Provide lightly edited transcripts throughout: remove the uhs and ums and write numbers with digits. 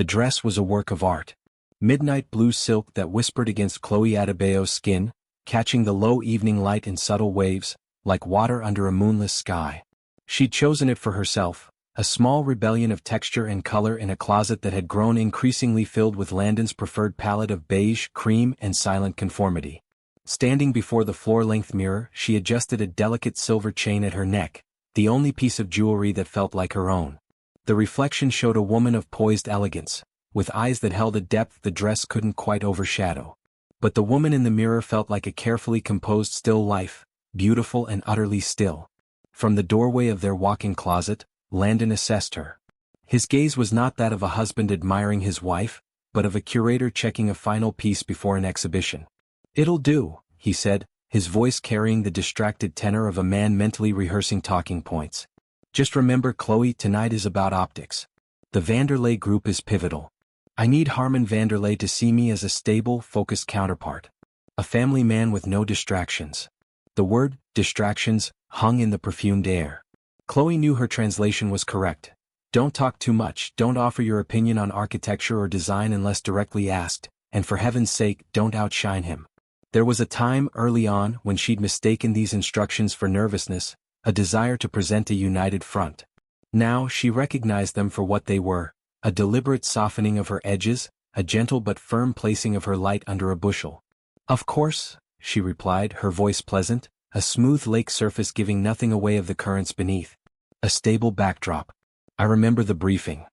The dress was a work of art. Midnight blue silk that whispered against Chloe Adebayo's skin, catching the low evening light in subtle waves, like water under a moonless sky. She'd chosen it for herself, a small rebellion of texture and color in a closet that had grown increasingly filled with Landon's preferred palette of beige, cream, and silent conformity. Standing before the floor-length mirror, she adjusted a delicate silver chain at her neck, the only piece of jewelry that felt like her own. The reflection showed a woman of poised elegance, with eyes that held a depth the dress couldn't quite overshadow. But the woman in the mirror felt like a carefully composed still life, beautiful and utterly still. From the doorway of their walk-in closet, Landon assessed her. His gaze was not that of a husband admiring his wife, but of a curator checking a final piece before an exhibition. "It'll do," he said, his voice carrying the distracted tenor of a man mentally rehearsing talking points. "Just remember, Chloe, tonight is about optics. The Vanderlei group is pivotal. I need Harmon Vanderlei to see me as a stable, focused counterpart. A family man with no distractions." The word, distractions, hung in the perfumed air. Chloe knew her translation was correct. Don't talk too much, don't offer your opinion on architecture or design unless directly asked, and for heaven's sake, don't outshine him. There was a time early on when she'd mistaken these instructions for nervousness, a desire to present a united front. Now she recognized them for what they were, a deliberate softening of her edges, a gentle but firm placing of her light under a bushel. "Of course," she replied, her voice pleasant, a smooth lake surface giving nothing away of the currents beneath. A stable backdrop. "I remember the briefing."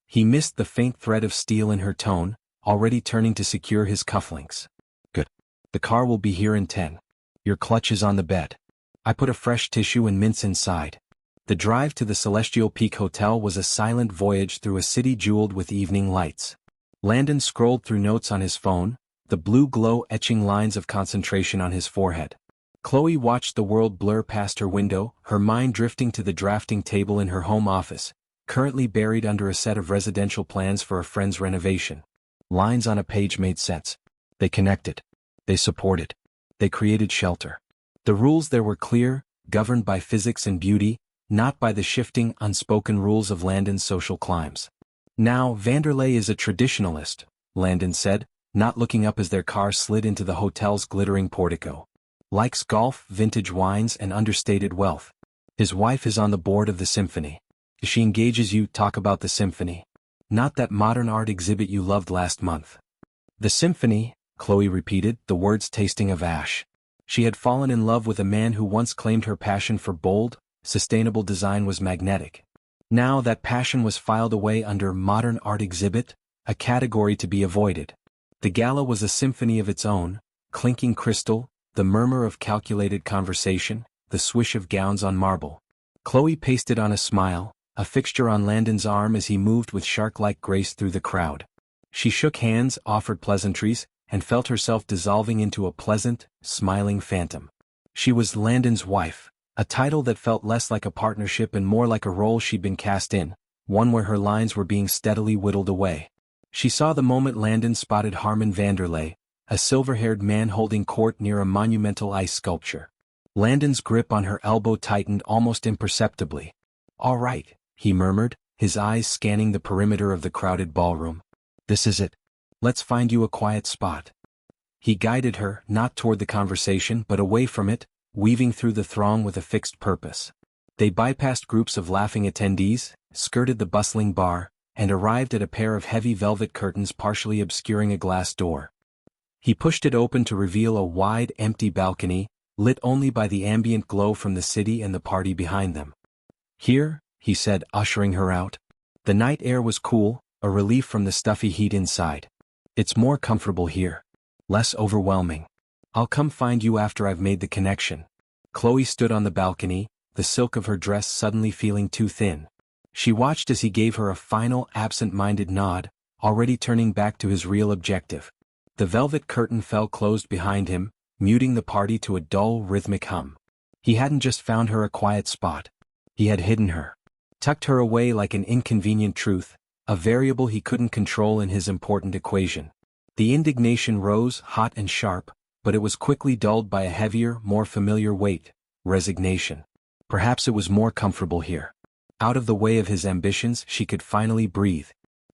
He missed the faint thread of steel in her tone, already turning to secure his cufflinks. "Good. The car will be here in 10. Your clutch is on the bed. I put a fresh tissue and mints inside." The drive to the Celestial Peak Hotel was a silent voyage through a city jeweled with evening lights. Landon scrolled through notes on his phone, the blue glow etching lines of concentration on his forehead. Chloe watched the world blur past her window, her mind drifting to the drafting table in her home office, currently buried under a set of residential plans for a friend's renovation. Lines on a page made sense. They connected. They supported. They created shelter. The rules there were clear, governed by physics and beauty, not by the shifting, unspoken rules of Landon's social climes. "Now, Vanderlei is a traditionalist," Landon said, not looking up as their car slid into the hotel's glittering portico. "Likes golf, vintage wines, and understated wealth. His wife is on the board of the symphony. If she engages you, talk about the symphony. Not that modern art exhibit you loved last month." "The symphony," Chloe repeated, the words tasting of ash. She had fallen in love with a man who once claimed her passion for bold, sustainable design was magnetic. Now that passion was filed away under modern art exhibit, a category to be avoided. The gala was a symphony of its own, clinking crystal, the murmur of calculated conversation, the swish of gowns on marble. Chloe pasted on a smile, a fixture on Landon's arm as he moved with shark-like grace through the crowd. She shook hands, offered pleasantries, and felt herself dissolving into a pleasant, smiling phantom. She was Landon's wife, a title that felt less like a partnership and more like a role she'd been cast in, one where her lines were being steadily whittled away. She saw the moment Landon spotted Harmon Vanderlei, a silver-haired man holding court near a monumental ice sculpture. Landon's grip on her elbow tightened almost imperceptibly. "All right," he murmured, his eyes scanning the perimeter of the crowded ballroom. "This is it. Let's find you a quiet spot." He guided her, not toward the conversation but away from it, weaving through the throng with a fixed purpose. They bypassed groups of laughing attendees, skirted the bustling bar, and arrived at a pair of heavy velvet curtains partially obscuring a glass door. He pushed it open to reveal a wide, empty balcony, lit only by the ambient glow from the city and the party behind them. "Here," he said, ushering her out. The night air was cool, a relief from the stuffy heat inside. "It's more comfortable here. Less overwhelming. I'll come find you after I've made the connection." Chloe stood on the balcony, the silk of her dress suddenly feeling too thin. She watched as he gave her a final, absent-minded nod, already turning back to his real objective. The velvet curtain fell closed behind him, muting the party to a dull, rhythmic hum. He hadn't just found her a quiet spot. He had hidden her. Tucked her away like an inconvenient truth, a variable he couldn't control in his important equation. The indignation rose, hot and sharp, but it was quickly dulled by a heavier, more familiar weight: resignation. Perhaps it was more comfortable here. Out of the way of his ambitions, she could finally breathe.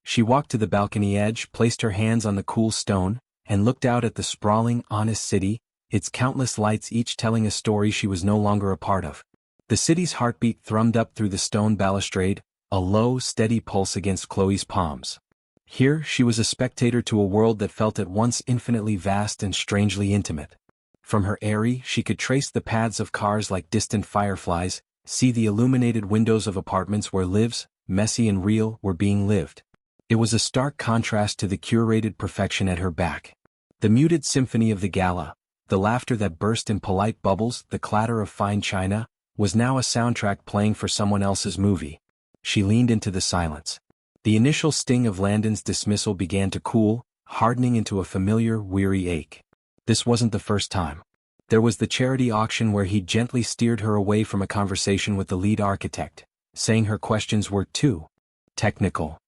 She walked to the balcony edge, placed her hands on the cool stone, and looked out at the sprawling, honest city, its countless lights each telling a story she was no longer a part of. The city's heartbeat thrummed up through the stone balustrade, a low, steady pulse against Chloe's palms. Here she was a spectator to a world that felt at once infinitely vast and strangely intimate. From her eyrie she could trace the paths of cars like distant fireflies, see the illuminated windows of apartments where lives, messy and real, were being lived. It was a stark contrast to the curated perfection at her back. The muted symphony of the gala, the laughter that burst in polite bubbles, the clatter of fine china, was now a soundtrack playing for someone else's movie. She leaned into the silence. The initial sting of Landon's dismissal began to cool, hardening into a familiar, weary ache. This wasn't the first time. There was the charity auction where he gently steered her away from a conversation with the lead architect, saying her questions were too technical.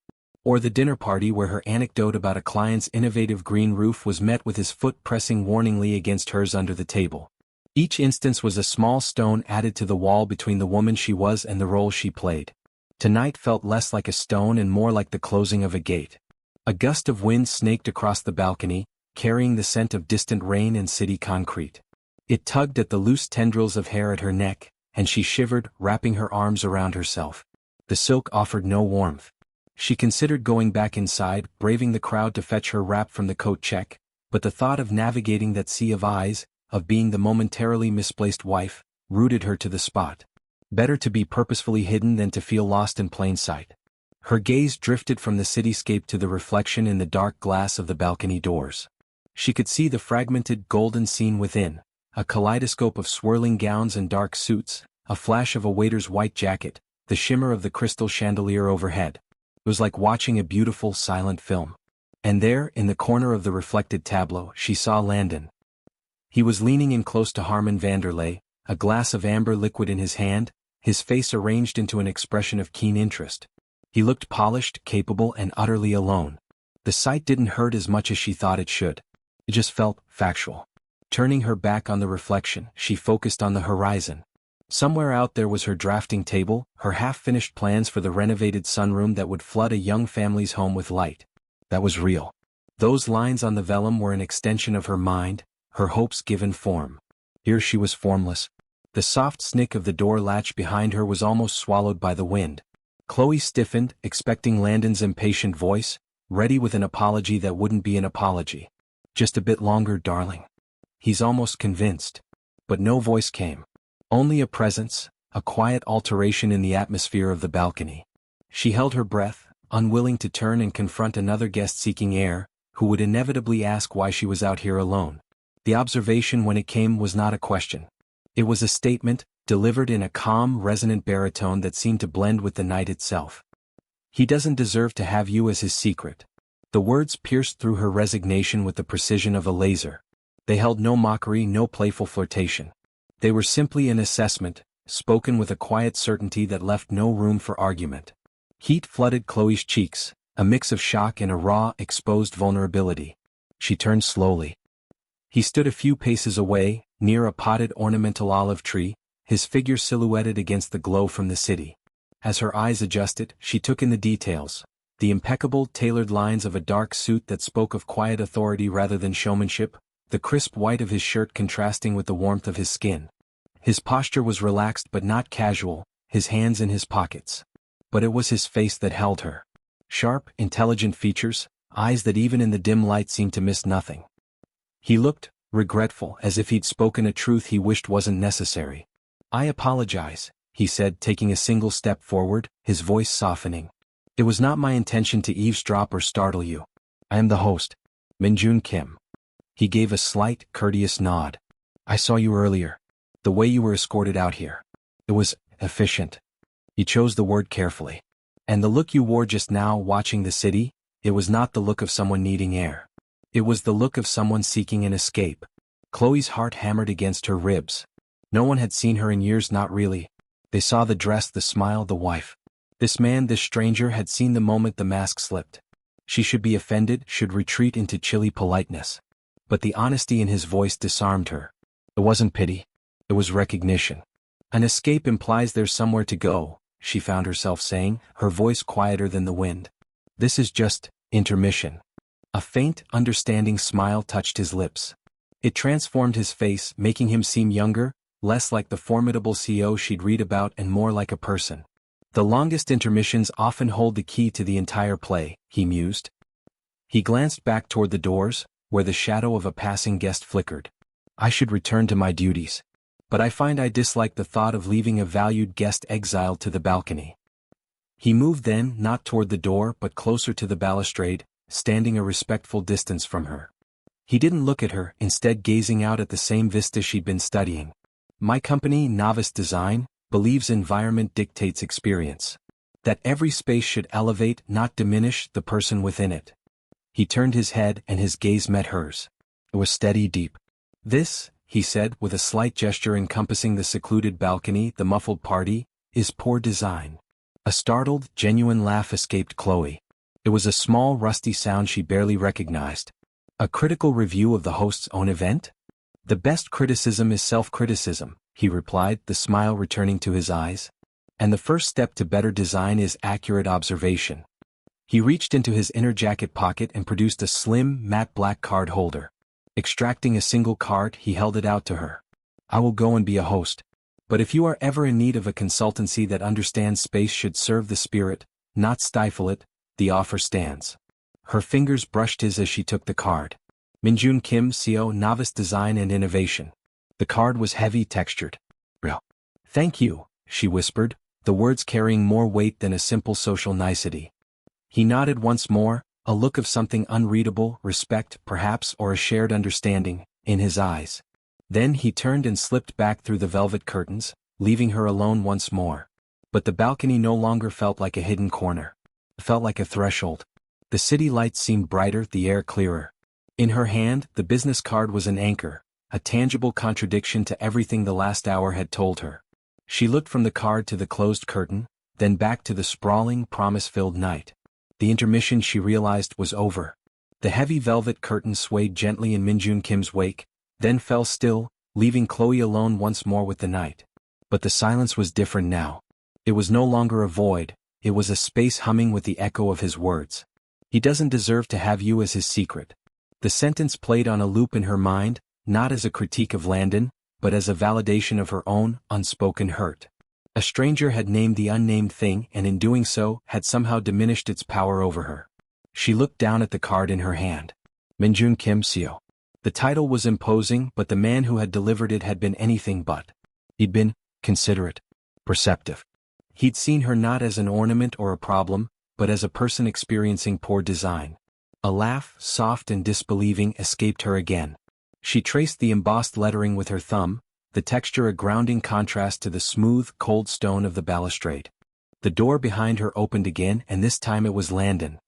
Or the dinner party where her anecdote about a client's innovative green roof was met with his foot pressing warningly against hers under the table. Each instance was a small stone added to the wall between the woman she was and the role she played. Tonight felt less like a stone and more like the closing of a gate. A gust of wind snaked across the balcony, carrying the scent of distant rain and city concrete. It tugged at the loose tendrils of hair at her neck, and she shivered, wrapping her arms around herself. The silk offered no warmth. She considered going back inside, braving the crowd to fetch her wrap from the coat check, but the thought of navigating that sea of eyes, of being the momentarily misplaced wife, rooted her to the spot. Better to be purposefully hidden than to feel lost in plain sight. Her gaze drifted from the cityscape to the reflection in the dark glass of the balcony doors. She could see the fragmented golden scene within, a kaleidoscope of swirling gowns and dark suits, a flash of a waiter's white jacket, the shimmer of the crystal chandelier overhead. It was like watching a beautiful, silent film. And there, in the corner of the reflected tableau, she saw Landon. He was leaning in close to Harmon Vanderlei, a glass of amber liquid in his hand, his face arranged into an expression of keen interest. He looked polished, capable, and utterly alone. The sight didn't hurt as much as she thought it should. It just felt factual. Turning her back on the reflection, she focused on the horizon. Somewhere out there was her drafting table, her half-finished plans for the renovated sunroom that would flood a young family's home with light. That was real. Those lines on the vellum were an extension of her mind, her hopes given form. Here she was formless. The soft snick of the door latch behind her was almost swallowed by the wind. Chloe stiffened, expecting Landon's impatient voice, ready with an apology that wouldn't be an apology. Just a bit longer, darling. He's almost convinced. But no voice came. Only a presence, a quiet alteration in the atmosphere of the balcony. She held her breath, unwilling to turn and confront another guest seeking air, who would inevitably ask why she was out here alone. The observation when it came was not a question. It was a statement, delivered in a calm, resonant baritone that seemed to blend with the night itself. He doesn't deserve to have you as his secret. The words pierced through her resignation with the precision of a laser. They held no mockery, no playful flirtation. They were simply an assessment, spoken with a quiet certainty that left no room for argument. Heat flooded Chloe's cheeks, a mix of shock and a raw, exposed vulnerability. She turned slowly. He stood a few paces away, near a potted ornamental olive tree, his figure silhouetted against the glow from the city. As her eyes adjusted, she took in the details, the impeccable, tailored lines of a dark suit that spoke of quiet authority rather than showmanship, the crisp white of his shirt contrasting with the warmth of his skin. His posture was relaxed but not casual, his hands in his pockets. But it was his face that held her. Sharp, intelligent features, eyes that even in the dim light seemed to miss nothing. He looked regretful, as if he'd spoken a truth he wished wasn't necessary. "I apologize," he said, taking a single step forward, his voice softening. "It was not my intention to eavesdrop or startle you. I am the host, Minjun Kim." He gave a slight, courteous nod. "I saw you earlier. The way you were escorted out here. It was efficient." He chose the word carefully. "And the look you wore just now watching the city, it was not the look of someone needing air. It was the look of someone seeking an escape." Chloe's heart hammered against her ribs. No one had seen her in years, not really. They saw the dress, the smile, the wife. This man, this stranger, had seen the moment the mask slipped. She should be offended, should retreat into chilly politeness. But the honesty in his voice disarmed her. It wasn't pity. It was recognition. "An escape implies there's somewhere to go," she found herself saying, her voice quieter than the wind. This is just intermission. A faint, understanding smile touched his lips. It transformed his face, making him seem younger, less like the formidable CEO she'd read about and more like a person. The longest intermissions often hold the key to the entire play, he mused. He glanced back toward the doors, where the shadow of a passing guest flickered. I should return to my duties. But I find I dislike the thought of leaving a valued guest exiled to the balcony. He moved then, not toward the door but closer to the balustrade, standing a respectful distance from her. He didn't look at her, instead gazing out at the same vista she'd been studying. My company, Novice Design, believes environment dictates experience. That every space should elevate, not diminish, the person within it. He turned his head and his gaze met hers. It was steady, deep. This, he said with a slight gesture encompassing the secluded balcony, the muffled party, is poor design. A startled, genuine laugh escaped Chloe. It was a small, rusty sound she barely recognized. A critical review of the host's own event? The best criticism is self-criticism, he replied, the smile returning to his eyes. And the first step to better design is accurate observation. He reached into his inner jacket pocket and produced a slim, matte black card holder. Extracting a single card, he held it out to her. I will go and be a host. But if you are ever in need of a consultancy that understands space should serve the spirit, not stifle it, the offer stands. Her fingers brushed his as she took the card. Minjun Kim, CEO, Novice Design and Innovation. The card was heavy textured. Real. Thank you, she whispered, the words carrying more weight than a simple social nicety. He nodded once more, a look of something unreadable, respect, perhaps, or a shared understanding, in his eyes. Then he turned and slipped back through the velvet curtains, leaving her alone once more. But the balcony no longer felt like a hidden corner. It felt like a threshold. The city lights seemed brighter, the air clearer. In her hand, the business card was an anchor, a tangible contradiction to everything the last hour had told her. She looked from the card to the closed curtain, then back to the sprawling, promise-filled night. The intermission, she realized, was over. The heavy velvet curtain swayed gently in Minjun Kim's wake, then fell still, leaving Chloe alone once more with the night. But the silence was different now. It was no longer a void, it was a space humming with the echo of his words. He doesn't deserve to have you as his secret. The sentence played on a loop in her mind, not as a critique of Landon, but as a validation of her own unspoken hurt. A stranger had named the unnamed thing and in doing so had somehow diminished its power over her. She looked down at the card in her hand. Minjun Kim Seo. The title was imposing, but the man who had delivered it had been anything but. He'd been considerate, perceptive. He'd seen her not as an ornament or a problem, but as a person experiencing poor design. A laugh, soft and disbelieving, escaped her again. She traced the embossed lettering with her thumb, the texture a grounding contrast to the smooth, cold stone of the balustrade. The door behind her opened again, and this time it was Landon.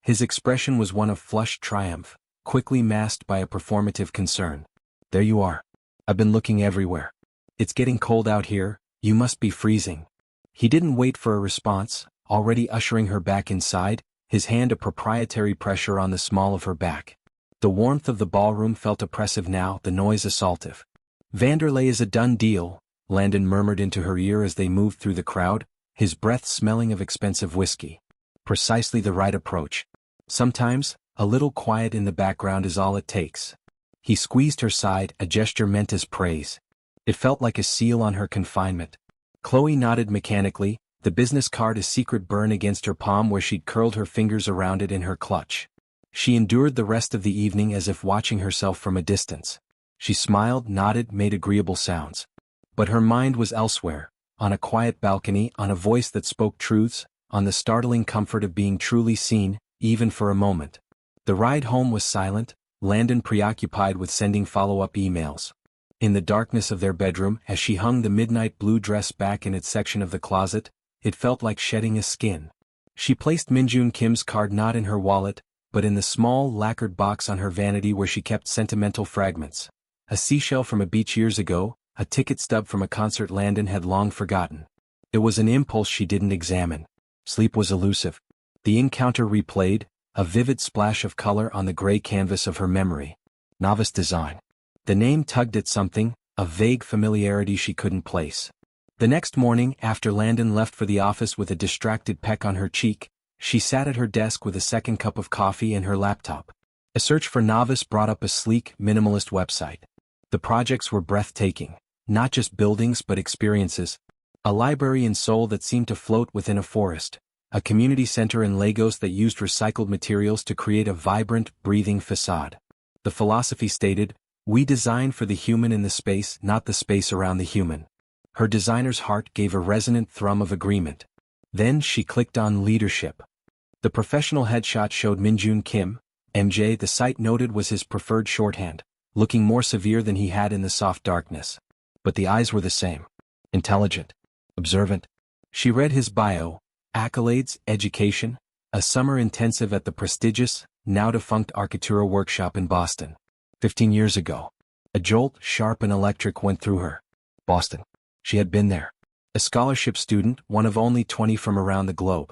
His expression was one of flushed triumph, quickly masked by a performative concern. There you are. I've been looking everywhere. It's getting cold out here, you must be freezing. He didn't wait for a response, already ushering her back inside, his hand a proprietary pressure on the small of her back. The warmth of the ballroom felt oppressive now, the noise assaultive. Vanderlei is a done deal, Landon murmured into her ear as they moved through the crowd, his breath smelling of expensive whiskey. Precisely the right approach. Sometimes, a little quiet in the background is all it takes. He squeezed her side, a gesture meant as praise. It felt like a seal on her confinement. Chloe nodded mechanically, the business card a secret burn against her palm where she'd curled her fingers around it in her clutch. She endured the rest of the evening as if watching herself from a distance. She smiled, nodded, made agreeable sounds. But her mind was elsewhere, on a quiet balcony, on a voice that spoke truths, on the startling comfort of being truly seen, even for a moment. The ride home was silent, Landon preoccupied with sending follow-up emails. In the darkness of their bedroom, as she hung the midnight blue dress back in its section of the closet, it felt like shedding a skin. She placed Minjun Kim's card not in her wallet, but in the small lacquered box on her vanity where she kept sentimental fragments. A seashell from a beach years ago, a ticket stub from a concert Landon had long forgotten. It was an impulse she didn't examine. Sleep was elusive. The encounter replayed, a vivid splash of color on the gray canvas of her memory. Novice Design. The name tugged at something, a vague familiarity she couldn't place. The next morning, after Landon left for the office with a distracted peck on her cheek, She sat at her desk with a second cup of coffee and her laptop. A search for novice brought up a sleek, minimalist website. The projects were breathtaking, not just buildings but experiences. A library in Seoul that seemed to float within a forest. A community center in Lagos that used recycled materials to create a vibrant, breathing facade. The philosophy stated, "We design for the human in the space, not the space around the human." Her designer's heart gave a resonant thrum of agreement. Then she clicked on leadership. The professional headshot showed Minjun Kim, MJ. The site noted was his preferred shorthand, looking more severe than he had in the soft darkness. But the eyes were the same. Intelligent. Observant. She read his bio, accolades, education, a summer intensive at the prestigious, now-defunct Architectura workshop in Boston. 15 years ago. A jolt, sharp and electric, went through her. Boston. She had been there. A scholarship student, one of only 20 from around the globe.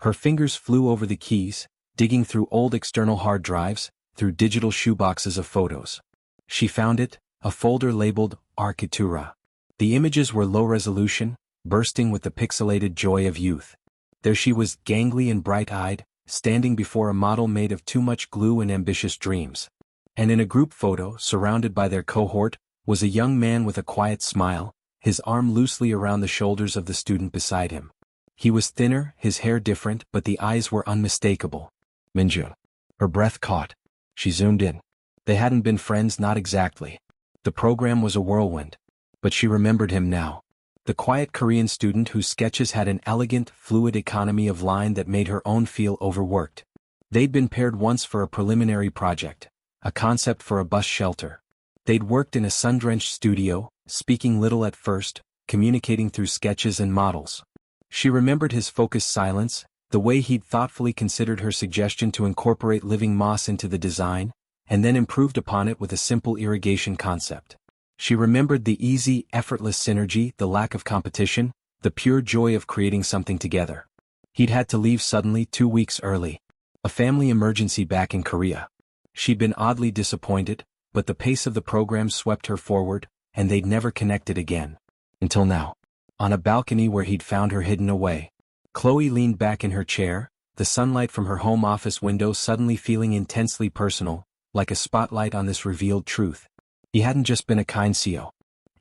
Her fingers flew over the keys, digging through old external hard drives, through digital shoeboxes of photos. She found it, a folder labeled Architectura. The images were low resolution, bursting with the pixelated joy of youth. There she was, gangly and bright-eyed, standing before a model made of too much glue and ambitious dreams. And in a group photo, surrounded by their cohort, was a young man with a quiet smile, his arm loosely around the shoulders of the student beside him. He was thinner, his hair different, but the eyes were unmistakable. Minjun. Her breath caught. She zoomed in. They hadn't been friends, not exactly. The program was a whirlwind. But she remembered him now. The quiet Korean student whose sketches had an elegant, fluid economy of line that made her own feel overworked. They'd been paired once for a preliminary project, a concept for a bus shelter. They'd worked in a sun-drenched studio, speaking little at first, communicating through sketches and models. She remembered his focused silence, the way he'd thoughtfully considered her suggestion to incorporate living moss into the design, and then improved upon it with a simple irrigation concept. She remembered the easy, effortless synergy, the lack of competition, the pure joy of creating something together. He'd had to leave suddenly 2 weeks early. A family emergency back in Korea. She'd been oddly disappointed, but the pace of the program swept her forward, and they'd never connected again. Until now. On a balcony where he'd found her hidden away. Chloe leaned back in her chair, the sunlight from her home office window suddenly feeling intensely personal, like a spotlight on this revealed truth. He hadn't just been a kind CEO.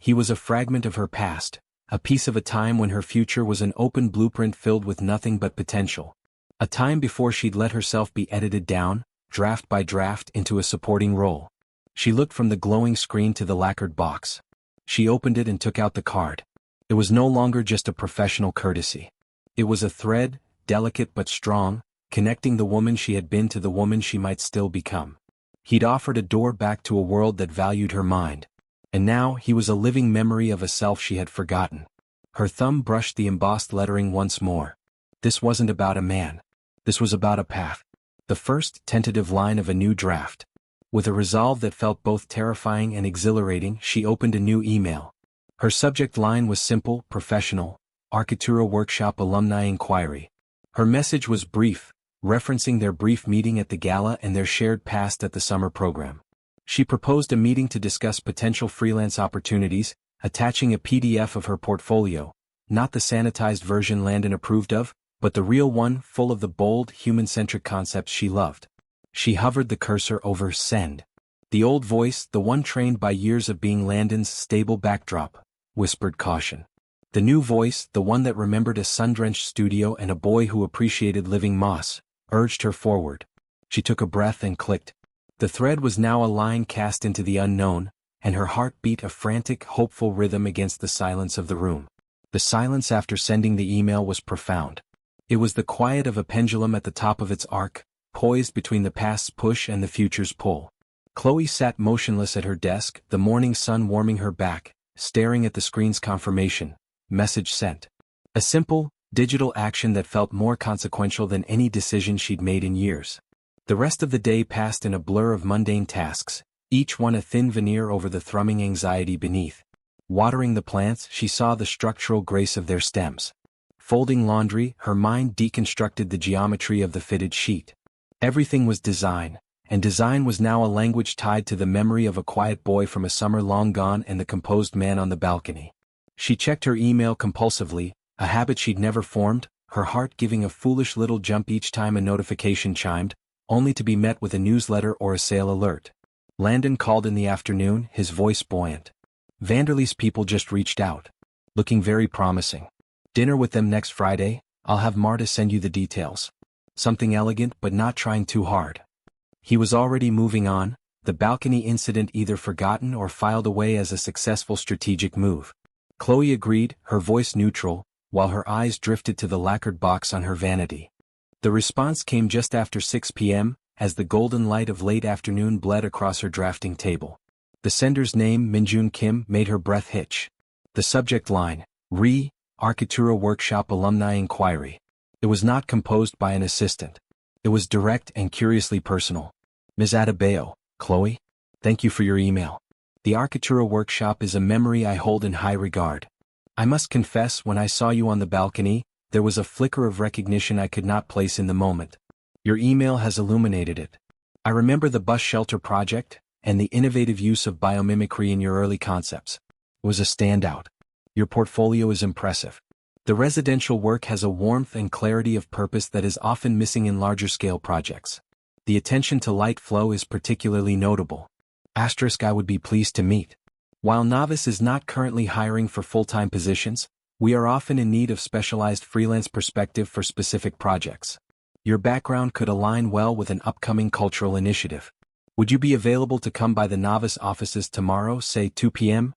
He was a fragment of her past, a piece of a time when her future was an open blueprint filled with nothing but potential. A time before she'd let herself be edited down, draft by draft, into a supporting role. She looked from the glowing screen to the lacquered box. She opened it and took out the card. It was no longer just a professional courtesy. It was a thread, delicate but strong, connecting the woman she had been to the woman she might still become. He'd offered a door back to a world that valued her mind. And now he was a living memory of a self she had forgotten. Her thumb brushed the embossed lettering once more. This wasn't about a man. This was about a path. The first tentative line of a new draft. With a resolve that felt both terrifying and exhilarating, she opened a new email. Her subject line was simple, professional, Architectura Workshop Alumni Inquiry. Her message was brief, referencing their brief meeting at the gala and their shared past at the summer program. She proposed a meeting to discuss potential freelance opportunities, attaching a PDF of her portfolio, not the sanitized version Landon approved of, but the real one, full of the bold, human-centric concepts she loved. She hovered the cursor over send. The old voice, the one trained by years of being Landon's stable backdrop, whispered caution. The new voice, the one that remembered a sun-drenched studio and a boy who appreciated living moss, urged her forward. She took a breath and clicked. The thread was now a line cast into the unknown, and her heart beat a frantic, hopeful rhythm against the silence of the room. The silence after sending the email was profound. It was the quiet of a pendulum at the top of its arc, poised between the past's push and the future's pull. Chloe sat motionless at her desk, the morning sun warming her back, staring at the screen's confirmation. Message sent. A simple, digital action that felt more consequential than any decision she'd made in years. The rest of the day passed in a blur of mundane tasks, each one a thin veneer over the thrumming anxiety beneath. Watering the plants, she saw the structural grace of their stems. Folding laundry, her mind deconstructed the geometry of the fitted sheet. Everything was design, and design was now a language tied to the memory of a quiet boy from a summer long gone and the composed man on the balcony. She checked her email compulsively, a habit she'd never formed, her heart giving a foolish little jump each time a notification chimed, only to be met with a newsletter or a sale alert. Landon called in the afternoon, his voice buoyant. Vanderlee's people just reached out. Looking very promising. Dinner with them next Friday, I'll have Marta send you the details. Something elegant but not trying too hard. He was already moving on, the balcony incident either forgotten or filed away as a successful strategic move. Chloe agreed, her voice neutral, while her eyes drifted to the lacquered box on her vanity. The response came just after 6 p.m., as the golden light of late afternoon bled across her drafting table. The sender's name, Minjun Kim, made her breath hitch. The subject line, Architectura Workshop Alumni Inquiry. It was not composed by an assistant. It was direct and curiously personal. Ms. Adebayo, Chloe, thank you for your email. The Architectura Workshop is a memory I hold in high regard. I must confess, when I saw you on the balcony, there was a flicker of recognition I could not place in the moment. Your email has illuminated it. I remember the bus shelter project, and the innovative use of biomimicry in your early concepts. It was a standout. Your portfolio is impressive. The residential work has a warmth and clarity of purpose that is often missing in larger-scale projects. The attention to light flow is particularly notable. I would be pleased to meet. While Novice is not currently hiring for full-time positions, we are often in need of specialized freelance perspective for specific projects. Your background could align well with an upcoming cultural initiative. Would you be available to come by the Novice offices tomorrow, say 2 p.m.?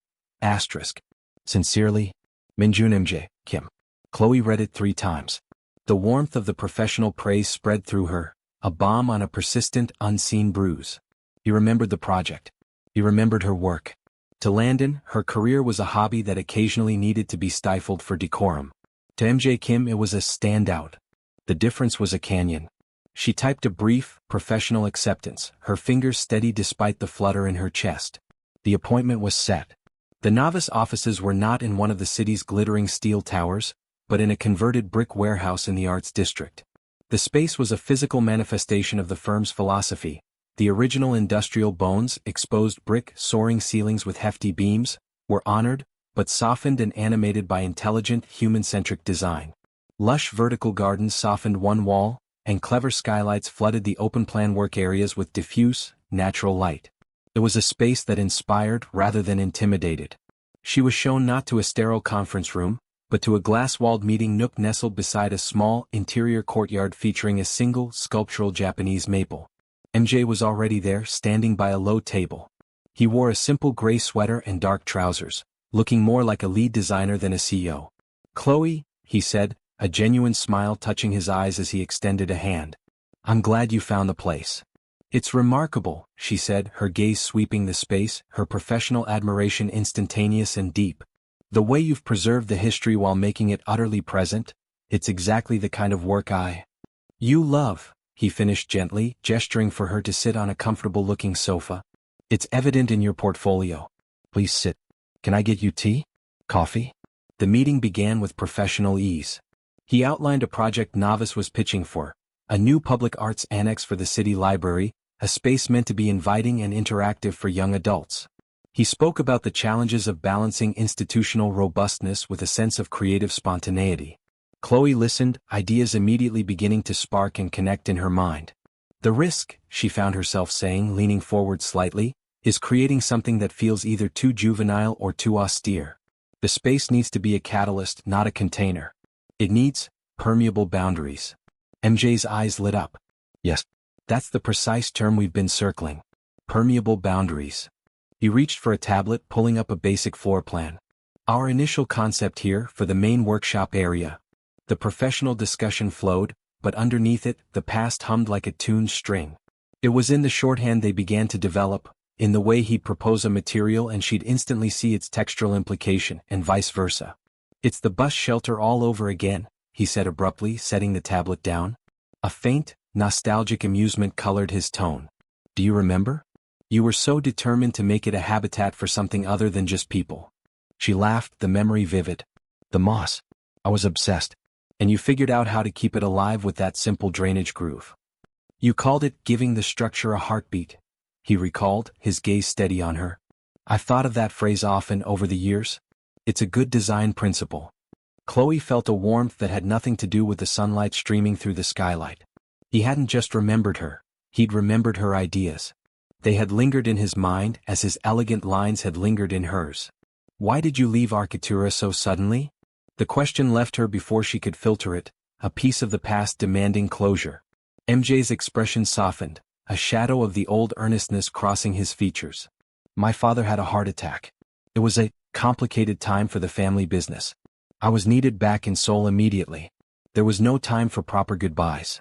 Sincerely, Minjun MJ, Kim. Chloe read it 3 times. The warmth of the professional praise spread through her, a balm on a persistent, unseen bruise. He remembered the project. He remembered her work. To Landon, her career was a hobby that occasionally needed to be stifled for decorum. To MJ Kim, it was a standout. The difference was a canyon. She typed a brief, professional acceptance, her fingers steady despite the flutter in her chest. The appointment was set. The Novice offices were not in one of the city's glittering steel towers, but in a converted brick warehouse in the Arts District. The space was a physical manifestation of the firm's philosophy. The original industrial bones, exposed brick, soaring ceilings with hefty beams, were honored, but softened and animated by intelligent, human-centric design. Lush vertical gardens softened one wall, and clever skylights flooded the open-plan work areas with diffuse, natural light. It was a space that inspired rather than intimidated. She was shown not to a sterile conference room, but to a glass-walled meeting nook nestled beside a small, interior courtyard featuring a single, sculptural Japanese maple. MJ was already there, standing by a low table. He wore a simple gray sweater and dark trousers, looking more like a lead designer than a CEO. Chloe, he said, a genuine smile touching his eyes as he extended a hand. I'm glad you found the place. It's remarkable, she said, her gaze sweeping the space, her professional admiration instantaneous and deep. The way you've preserved the history while making it utterly present, it's exactly the kind of work you love, he finished gently, gesturing for her to sit on a comfortable-looking sofa. It's evident in your portfolio. Please sit. Can I get you tea? Coffee? The meeting began with professional ease. He outlined a project Novice was pitching for, a new public arts annex for the city library, a space meant to be inviting and interactive for young adults. He spoke about the challenges of balancing institutional robustness with a sense of creative spontaneity. Chloe listened, ideas immediately beginning to spark and connect in her mind. The risk, she found herself saying, leaning forward slightly, is creating something that feels either too juvenile or too austere. The space needs to be a catalyst, not a container. It needs permeable boundaries. MJ's eyes lit up. Yes, that's the precise term we've been circling. Permeable boundaries. He reached for a tablet, pulling up a basic floor plan. Our initial concept here, for the main workshop area. The professional discussion flowed, but underneath it, the past hummed like a tuned string. It was in the shorthand they began to develop, in the way he'd propose a material and she'd instantly see its textural implication, and vice versa. It's the bus shelter all over again, he said abruptly, setting the tablet down. A faint, nostalgic amusement colored his tone. Do you remember? You were so determined to make it a habitat for something other than just people. She laughed, the memory vivid. The moss. I was obsessed. And you figured out how to keep it alive with that simple drainage groove. You called it giving the structure a heartbeat, he recalled, his gaze steady on her. I've thought of that phrase often over the years. It's a good design principle. Chloe felt a warmth that had nothing to do with the sunlight streaming through the skylight. He hadn't just remembered her, he'd remembered her ideas. They had lingered in his mind as his elegant lines had lingered in hers. Why did you leave Architura so suddenly? The question left her before she could filter it, a piece of the past demanding closure. MJ's expression softened, a shadow of the old earnestness crossing his features. My father had a heart attack. It was a complicated time for the family business. I was needed back in Seoul immediately. There was no time for proper goodbyes.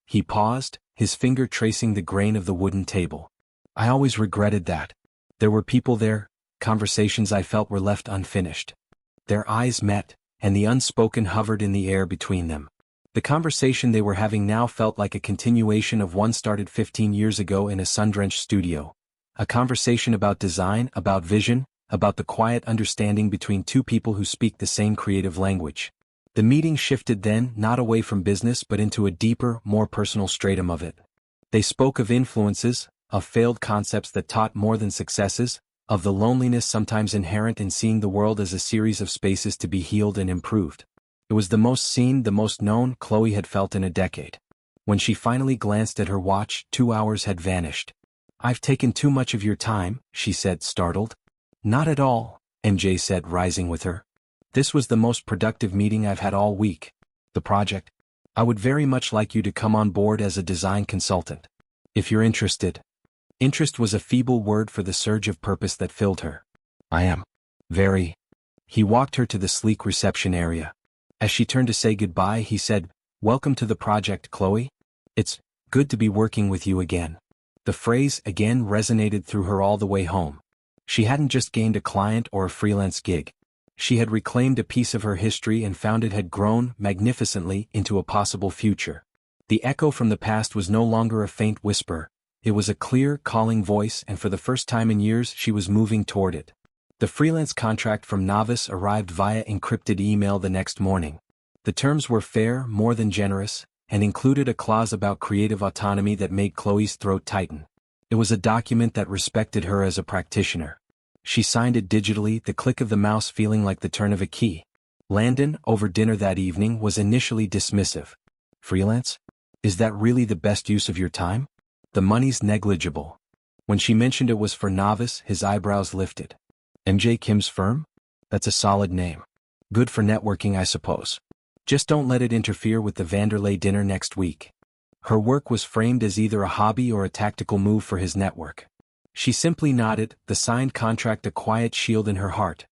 He paused, his finger tracing the grain of the wooden table. I always regretted that. There were people there, conversations I felt were left unfinished. Their eyes met, and the unspoken hovered in the air between them. The conversation they were having now felt like a continuation of one started 15 years ago in a sun-drenched studio. A conversation about design, about vision, about the quiet understanding between two people who speak the same creative language. The meeting shifted then, not away from business but into a deeper, more personal stratum of it. They spoke of influences, of failed concepts that taught more than successes, of the loneliness sometimes inherent in seeing the world as a series of spaces to be healed and improved. It was the most seen, the most known Chloe had felt in a decade. When she finally glanced at her watch, 2 hours had vanished. I've taken too much of your time, she said, startled. Not at all, MJ said, rising with her. This was the most productive meeting I've had all week. The project. I would very much like you to come on board as a design consultant. If you're interested. Interest was a feeble word for the surge of purpose that filled her. I am. Very. He walked her to the sleek reception area. As she turned to say goodbye, he said, Welcome to the project, Chloe. It's good to be working with you again. The phrase again resonated through her all the way home. She hadn't just gained a client or a freelance gig. She had reclaimed a piece of her history and found it had grown, magnificently, into a possible future. The echo from the past was no longer a faint whisper. It was a clear, calling voice, and for the first time in years she was moving toward it. The freelance contract from Novice arrived via encrypted email the next morning. The terms were fair, more than generous, and included a clause about creative autonomy that made Chloe's throat tighten. It was a document that respected her as a practitioner. She signed it digitally, the click of the mouse feeling like the turn of a key. Landon, over dinner that evening, was initially dismissive. Freelance? Is that really the best use of your time? The money's negligible. When she mentioned it was for Novice, his eyebrows lifted. MJ Kim's firm? That's a solid name. Good for networking, I suppose. Just don't let it interfere with the Vanderlei dinner next week. Her work was framed as either a hobby or a tactical move for his network. She simply nodded, the signed contract a quiet shield in her heart.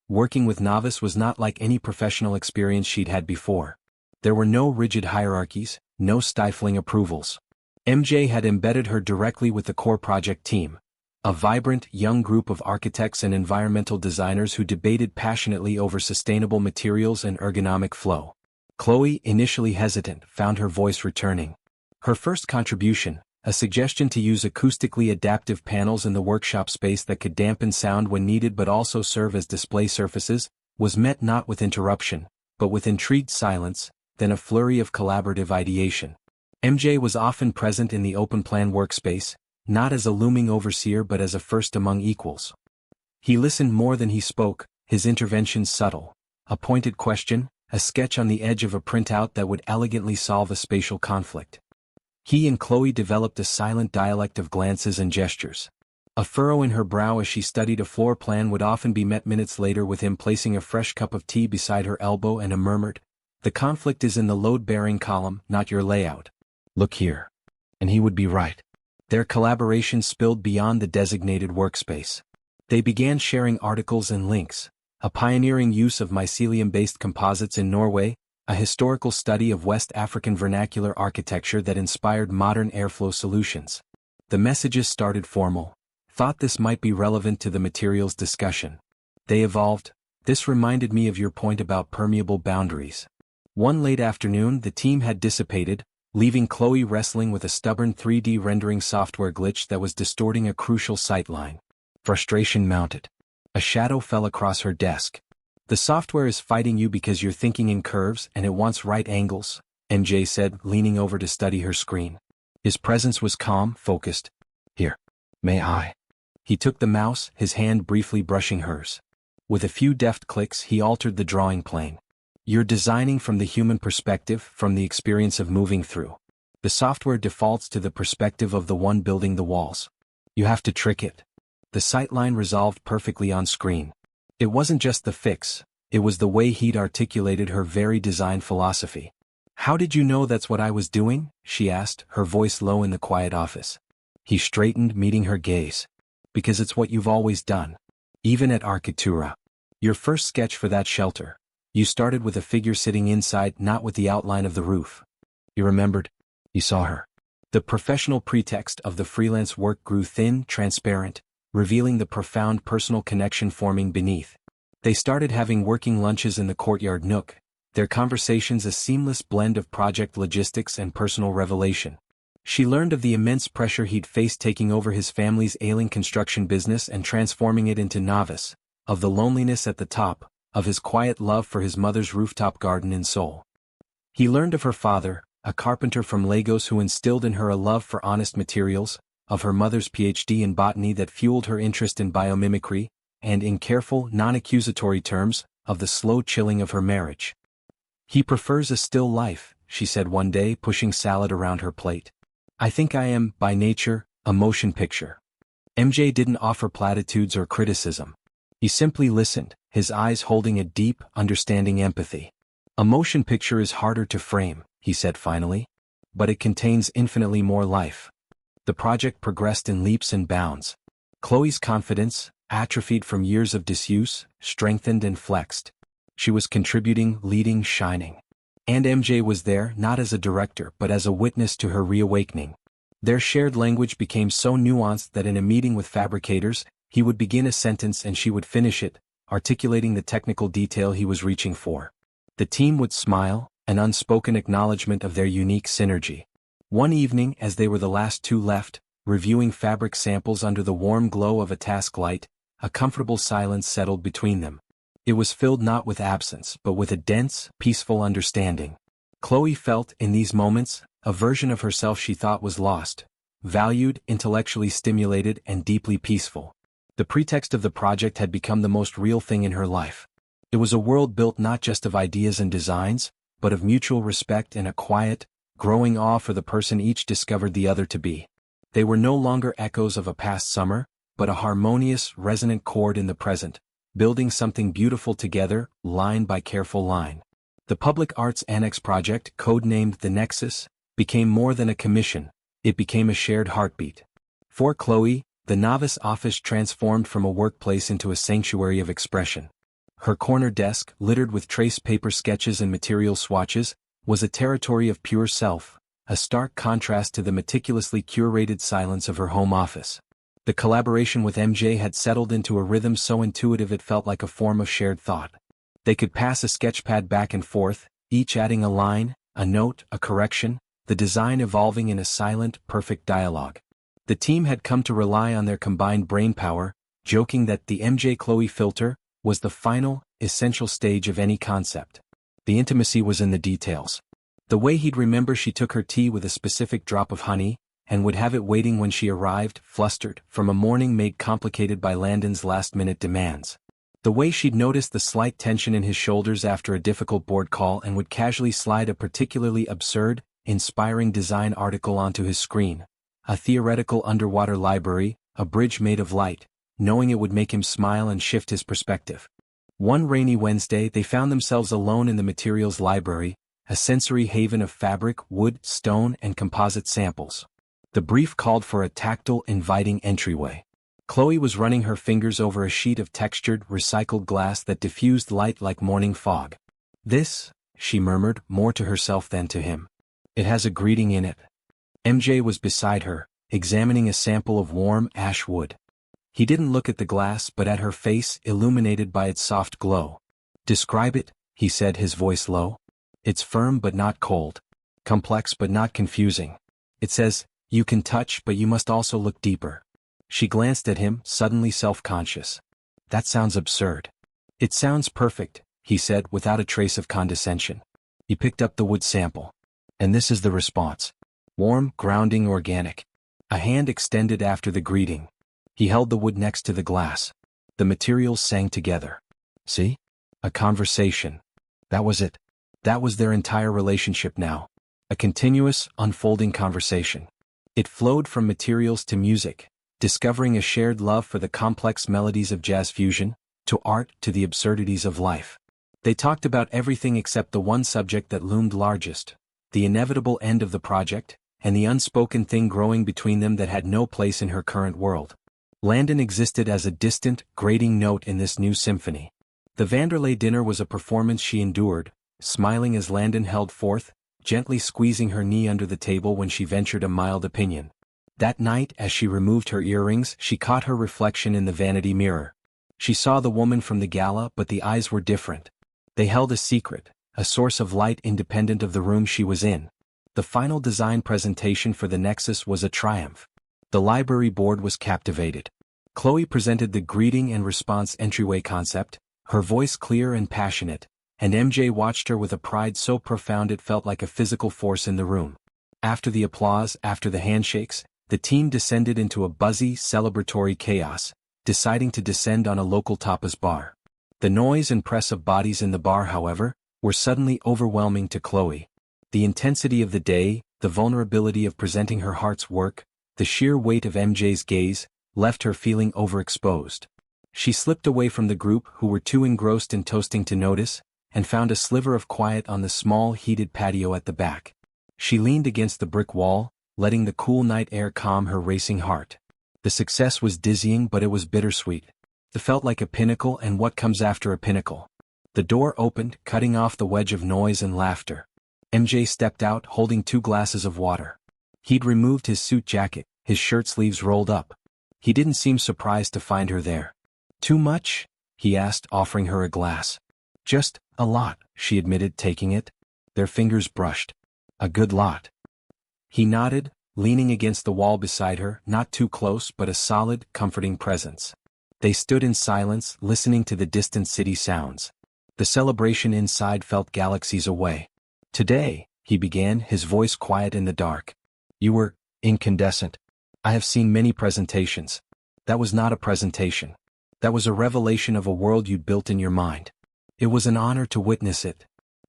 Working with Novice was not like any professional experience she'd had before. There were no rigid hierarchies, no stifling approvals. MJ had embedded her directly with the core project team, a vibrant, young group of architects and environmental designers who debated passionately over sustainable materials and ergonomic flow. Chloe, initially hesitant, found her voice returning. Her first contribution, a suggestion to use acoustically adaptive panels in the workshop space that could dampen sound when needed but also serve as display surfaces, was met not with interruption, but with intrigued silence, then a flurry of collaborative ideation. MJ was often present in the open-plan workspace, not as a looming overseer but as a first among equals. He listened more than he spoke, his interventions subtle. A pointed question, a sketch on the edge of a printout that would elegantly solve a spatial conflict. He and Chloe developed a silent dialect of glances and gestures. A furrow in her brow as she studied a floor plan would often be met minutes later with him placing a fresh cup of tea beside her elbow and a murmured, "The conflict is in the load-bearing column, not your layout. Look here." And he would be right. Their collaboration spilled beyond the designated workspace. They began sharing articles and links, a pioneering use of mycelium-based composites in Norway, a historical study of West African vernacular architecture that inspired modern airflow solutions. The messages started formal. Thought this might be relevant to the materials discussion. They evolved. This reminded me of your point about permeable boundaries. One late afternoon the team had dissipated, leaving Chloe wrestling with a stubborn 3D rendering software glitch that was distorting a crucial sightline. Frustration mounted. A shadow fell across her desk. The software is fighting you because you're thinking in curves and it wants right angles, MJ said, leaning over to study her screen. His presence was calm, focused. Here. May I? He took the mouse, his hand briefly brushing hers. With a few deft clicks he altered the drawing plane. You're designing from the human perspective, from the experience of moving through. The software defaults to the perspective of the one building the walls. You have to trick it. The sightline resolved perfectly on screen. It wasn't just the fix, it was the way he'd articulated her very design philosophy. How did you know that's what I was doing? She asked, her voice low in the quiet office. He straightened, meeting her gaze. Because it's what you've always done. Even at Architectura. Your first sketch for that shelter. You started with a figure sitting inside, not with the outline of the roof. You remembered? You saw her. The professional pretext of the freelance work grew thin, transparent, revealing the profound personal connection forming beneath. They started having working lunches in the courtyard nook, their conversations a seamless blend of project logistics and personal revelation. She learned of the immense pressure he'd faced taking over his family's ailing construction business and transforming it into novice, of the loneliness at the top, of his quiet love for his mother's rooftop garden in Seoul. He learned of her father, a carpenter from Lagos who instilled in her a love for honest materials, of her mother's PhD in botany that fueled her interest in biomimicry, and in careful, non-accusatory terms, of the slow chilling of her marriage. He prefers a still life, she said one day, pushing salad around her plate. I think I am, by nature, a motion picture. MJ didn't offer platitudes or criticism. He simply listened, his eyes holding a deep, understanding empathy. A motion picture is harder to frame, he said finally. But it contains infinitely more life. The project progressed in leaps and bounds. Chloe's confidence, atrophied from years of disuse, strengthened and flexed. She was contributing, leading, shining. And MJ was there, not as a director but as a witness to her reawakening. Their shared language became so nuanced that in a meeting with fabricators, he would begin a sentence and she would finish it, articulating the technical detail he was reaching for. The team would smile, an unspoken acknowledgement of their unique synergy. One evening, as they were the last two left, reviewing fabric samples under the warm glow of a task light, a comfortable silence settled between them. It was filled not with absence but with a dense, peaceful understanding. Chloe felt, in these moments, a version of herself she thought was lost, valued, intellectually stimulated, and deeply peaceful. The pretext of the project had become the most real thing in her life. It was a world built not just of ideas and designs, but of mutual respect and a quiet, growing awe for the person each discovered the other to be. They were no longer echoes of a past summer, but a harmonious, resonant chord in the present, building something beautiful together, line by careful line. The Public Arts Annex project, codenamed The Nexus, became more than a commission, it became a shared heartbeat. For Chloe, the novice office transformed from a workplace into a sanctuary of expression. Her corner desk, littered with trace paper sketches and material swatches, was a territory of pure self, a stark contrast to the meticulously curated silence of her home office. The collaboration with MJ had settled into a rhythm so intuitive it felt like a form of shared thought. They could pass a sketchpad back and forth, each adding a line, a note, a correction, the design evolving in a silent, perfect dialogue. The team had come to rely on their combined brainpower, joking that the MJ-Chloe filter was the final, essential stage of any concept. The intimacy was in the details. The way he'd remember she took her tea with a specific drop of honey, and would have it waiting when she arrived, flustered, from a morning made complicated by Landon's last-minute demands. The way she'd noticed the slight tension in his shoulders after a difficult board call and would casually slide a particularly absurd, inspiring design article onto his screen. A theoretical underwater library, a bridge made of light, knowing it would make him smile and shift his perspective. One rainy Wednesday they found themselves alone in the materials library, a sensory haven of fabric, wood, stone, and composite samples. The brief called for a tactile, inviting entryway. Chloe was running her fingers over a sheet of textured, recycled glass that diffused light like morning fog. "This," she murmured, more to herself than to him. "It has a greeting in it." MJ was beside her, examining a sample of warm ash wood. He didn't look at the glass but at her face, illuminated by its soft glow. "Describe it," he said, his voice low. "It's firm but not cold. Complex but not confusing. It says, you can touch but you must also look deeper." She glanced at him, suddenly self-conscious. "That sounds absurd." "It sounds perfect," he said without a trace of condescension. He picked up the wood sample. "And this is the response. Warm, grounding, organic." A hand extended after the greeting. He held the wood next to the glass. The materials sang together. "See? A conversation." That was it. That was their entire relationship now. A continuous, unfolding conversation. It flowed from materials to music, discovering a shared love for the complex melodies of jazz fusion, to art, to the absurdities of life. They talked about everything except the one subject that loomed largest, the inevitable end of the project, and the unspoken thing growing between them that had no place in her current world. Landon existed as a distant, grating note in this new symphony. The Vanderlei dinner was a performance she endured, smiling as Landon held forth, gently squeezing her knee under the table when she ventured a mild opinion. That night, as she removed her earrings, she caught her reflection in the vanity mirror. She saw the woman from the gala, but the eyes were different. They held a secret, a source of light independent of the room she was in. The final design presentation for the Nexus was a triumph. The library board was captivated. Chloe presented the greeting and response entryway concept, her voice clear and passionate, and MJ watched her with a pride so profound it felt like a physical force in the room. After the applause, after the handshakes, the team descended into a buzzy, celebratory chaos, deciding to descend on a local tapas bar. The noise and press of bodies in the bar, however, were suddenly overwhelming to Chloe. The intensity of the day, the vulnerability of presenting her heart's work, the sheer weight of MJ's gaze, left her feeling overexposed. She slipped away from the group who were too engrossed in toasting to notice, and found a sliver of quiet on the small heated patio at the back. She leaned against the brick wall, letting the cool night air calm her racing heart. The success was dizzying, but it was bittersweet. It felt like a pinnacle and what comes after a pinnacle. The door opened, cutting off the wedge of noise and laughter. MJ stepped out, holding 2 glasses of water. He'd removed his suit jacket, his shirt sleeves rolled up. He didn't seem surprised to find her there. "Too much?" he asked, offering her a glass. "Just a lot," she admitted, taking it. Their fingers brushed. "A good lot." He nodded, leaning against the wall beside her, not too close but a solid, comforting presence. They stood in silence, listening to the distant city sounds. The celebration inside felt galaxies away. "Today," he began, his voice quiet in the dark. "You were incandescent. I have seen many presentations. That was not a presentation. That was a revelation of a world you'd built in your mind. It was an honor to witness it."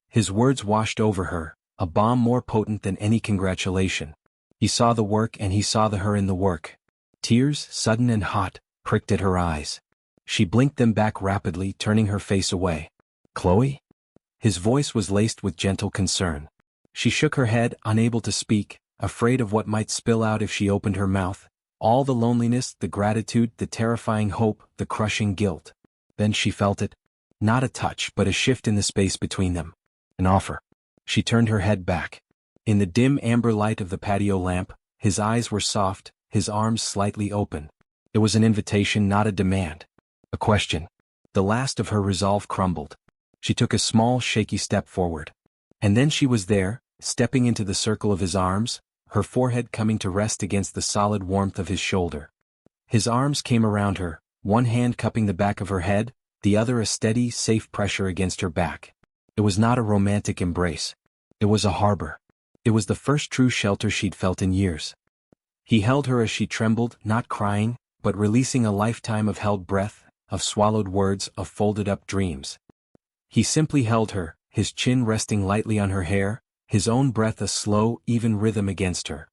His words washed over her, a balm more potent than any congratulation. He saw the work and he saw the her in the work. Tears, sudden and hot, pricked at her eyes. She blinked them back rapidly, turning her face away. "Chloe?" His voice was laced with gentle concern. She shook her head, unable to speak, afraid of what might spill out if she opened her mouth. All the loneliness, the gratitude, the terrifying hope, the crushing guilt. Then she felt it. Not a touch, but a shift in the space between them. An offer. She turned her head back. In the dim amber light of the patio lamp, his eyes were soft, his arms slightly open. It was an invitation, not a demand. A question. The last of her resolve crumbled. She took a small, shaky step forward. And then she was there, stepping into the circle of his arms, her forehead coming to rest against the solid warmth of his shoulder. His arms came around her, one hand cupping the back of her head, the other a steady, safe pressure against her back. It was not a romantic embrace. It was a harbor. It was the first true shelter she'd felt in years. He held her as she trembled, not crying, but releasing a lifetime of held breath, of swallowed words, of folded-up dreams. He simply held her, his chin resting lightly on her hair, his own breath a slow, even rhythm against her.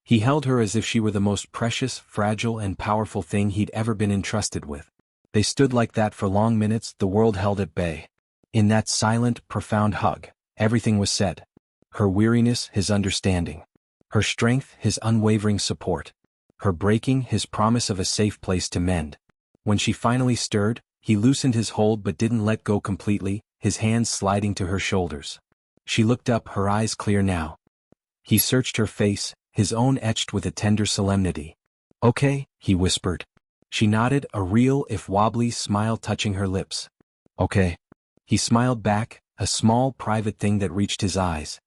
He held her as if she were the most precious, fragile and powerful thing he'd ever been entrusted with. They stood like that for long minutes, the world held at bay. In that silent, profound hug, everything was said. Her weariness, his understanding. Her strength, his unwavering support. Her breaking, his promise of a safe place to mend. When she finally stirred, he loosened his hold but didn't let go completely, his hands sliding to her shoulders. She looked up, her eyes clear now. He searched her face, his own etched with a tender solemnity. "Okay," he whispered. She nodded, a real, if wobbly, smile touching her lips. "Okay." He smiled back, a small, private thing that reached his eyes.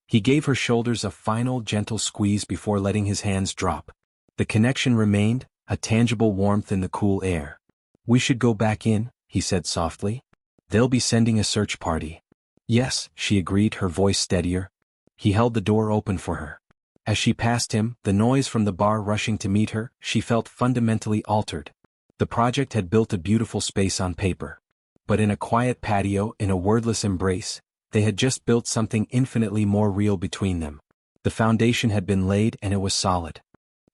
He gave her shoulders a final, gentle squeeze before letting his hands drop. The connection remained, a tangible warmth in the cool air. "We should go back in," he said softly. "They'll be sending a search party." "Yes," she agreed, her voice steadier. He held the door open for her. As she passed him, the noise from the bar rushing to meet her, she felt fundamentally altered. The project had built a beautiful space on paper. But in a quiet patio, in a wordless embrace, they had just built something infinitely more real between them. The foundation had been laid and it was solid.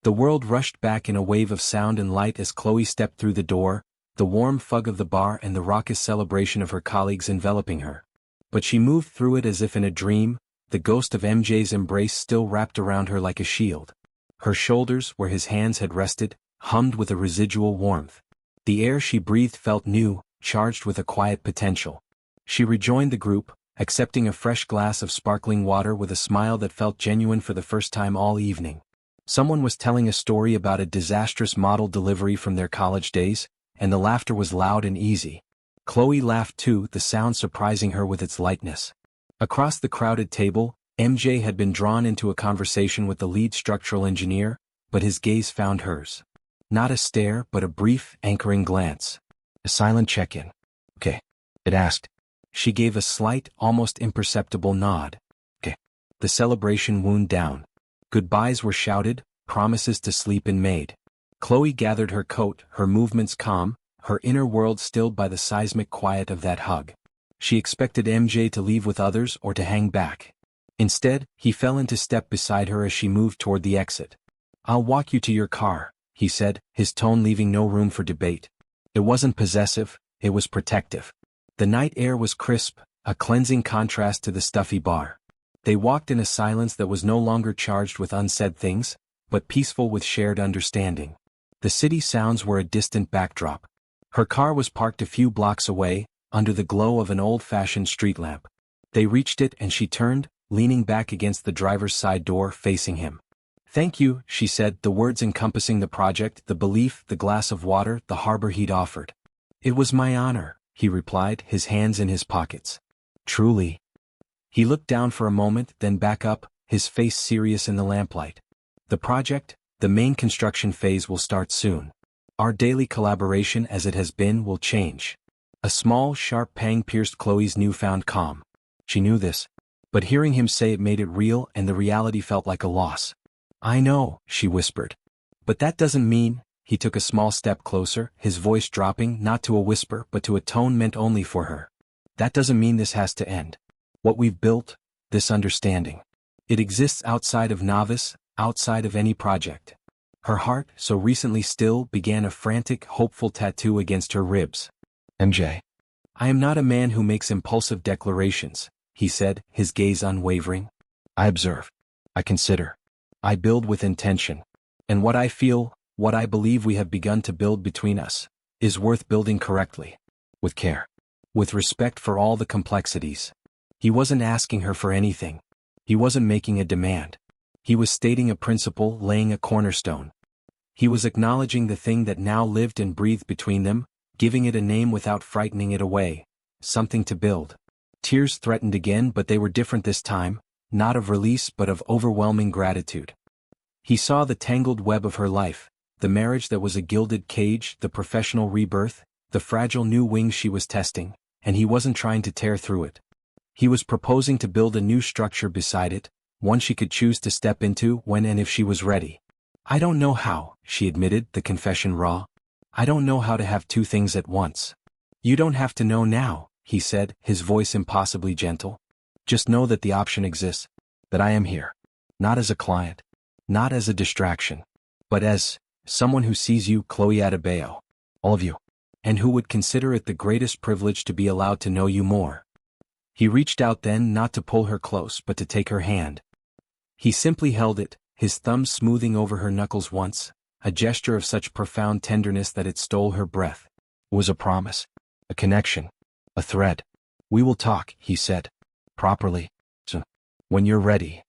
The world rushed back in a wave of sound and light as Chloe stepped through the door, the warm fug of the bar and the raucous celebration of her colleagues enveloping her. But she moved through it as if in a dream, the ghost of MJ's embrace still wrapped around her like a shield. Her shoulders, where his hands had rested, hummed with a residual warmth. The air she breathed felt new, charged with a quiet potential. She rejoined the group, accepting a fresh glass of sparkling water with a smile that felt genuine for the first time all evening. Someone was telling a story about a disastrous model delivery from their college days, and the laughter was loud and easy. Chloe laughed too, the sound surprising her with its lightness. Across the crowded table, MJ had been drawn into a conversation with the lead structural engineer, but his gaze found hers. Not a stare, but a brief, anchoring glance. A silent check-in. Okay, it asked. She gave a slight, almost imperceptible nod. Okay. The celebration wound down. Goodbyes were shouted, promises to sleep in made. Chloe gathered her coat, her movements calm, her inner world stilled by the seismic quiet of that hug. She expected MJ to leave with others or to hang back. Instead, he fell into step beside her as she moved toward the exit. "I'll walk you to your car," he said, his tone leaving no room for debate. It wasn't possessive, it was protective. The night air was crisp, a cleansing contrast to the stuffy bar. They walked in a silence that was no longer charged with unsaid things, but peaceful with shared understanding. The city sounds were a distant backdrop. Her car was parked a few blocks away, under the glow of an old-fashioned street lamp. They reached it and she turned, leaning back against the driver's side door facing him. "Thank you," she said, the words encompassing the project, the belief, the glass of water, the harbor he'd offered. "It was my honor," he replied, his hands in his pockets. "Truly." He looked down for a moment, then back up, his face serious in the lamplight. "The project, the main construction phase will start soon. Our daily collaboration as it has been will change." A small, sharp pang pierced Chloe's newfound calm. She knew this, but hearing him say it made it real and the reality felt like a loss. "I know," she whispered. "But that doesn't mean—" He took a small step closer, his voice dropping not to a whisper but to a tone meant only for her. "That doesn't mean this has to end. What we've built, this understanding. It exists outside of Novice, outside of any project." Her heart, so recently still, began a frantic, hopeful tattoo against her ribs. "MJ. I am not a man who makes impulsive declarations," he said, his gaze unwavering. "I observe. I consider. I build with intention. And what I feel, what I believe we have begun to build between us, is worth building correctly. With care. With respect for all the complexities." He wasn't asking her for anything. He wasn't making a demand. He was stating a principle, laying a cornerstone. He was acknowledging the thing that now lived and breathed between them, giving it a name without frightening it away. Something to build. Tears threatened again, but they were different this time, not of release but of overwhelming gratitude. He saw the tangled web of her life, the marriage that was a gilded cage, the professional rebirth, the fragile new wings she was testing, and he wasn't trying to tear through it. He was proposing to build a new structure beside it, one she could choose to step into when and if she was ready. "I don't know how," she admitted, the confession raw. "I don't know how to have two things at once." "You don't have to know now," he said, his voice impossibly gentle. "Just know that the option exists, that I am here. Not as a client, not as a distraction, but as someone who sees you, Chloe Adebayo. All of you. And who would consider it the greatest privilege to be allowed to know you more." He reached out then, not to pull her close but to take her hand. He simply held it, his thumb smoothing over her knuckles once, a gesture of such profound tenderness that it stole her breath. It was a promise, a connection, a thread. "We will talk," he said. "Properly. So, when you're ready."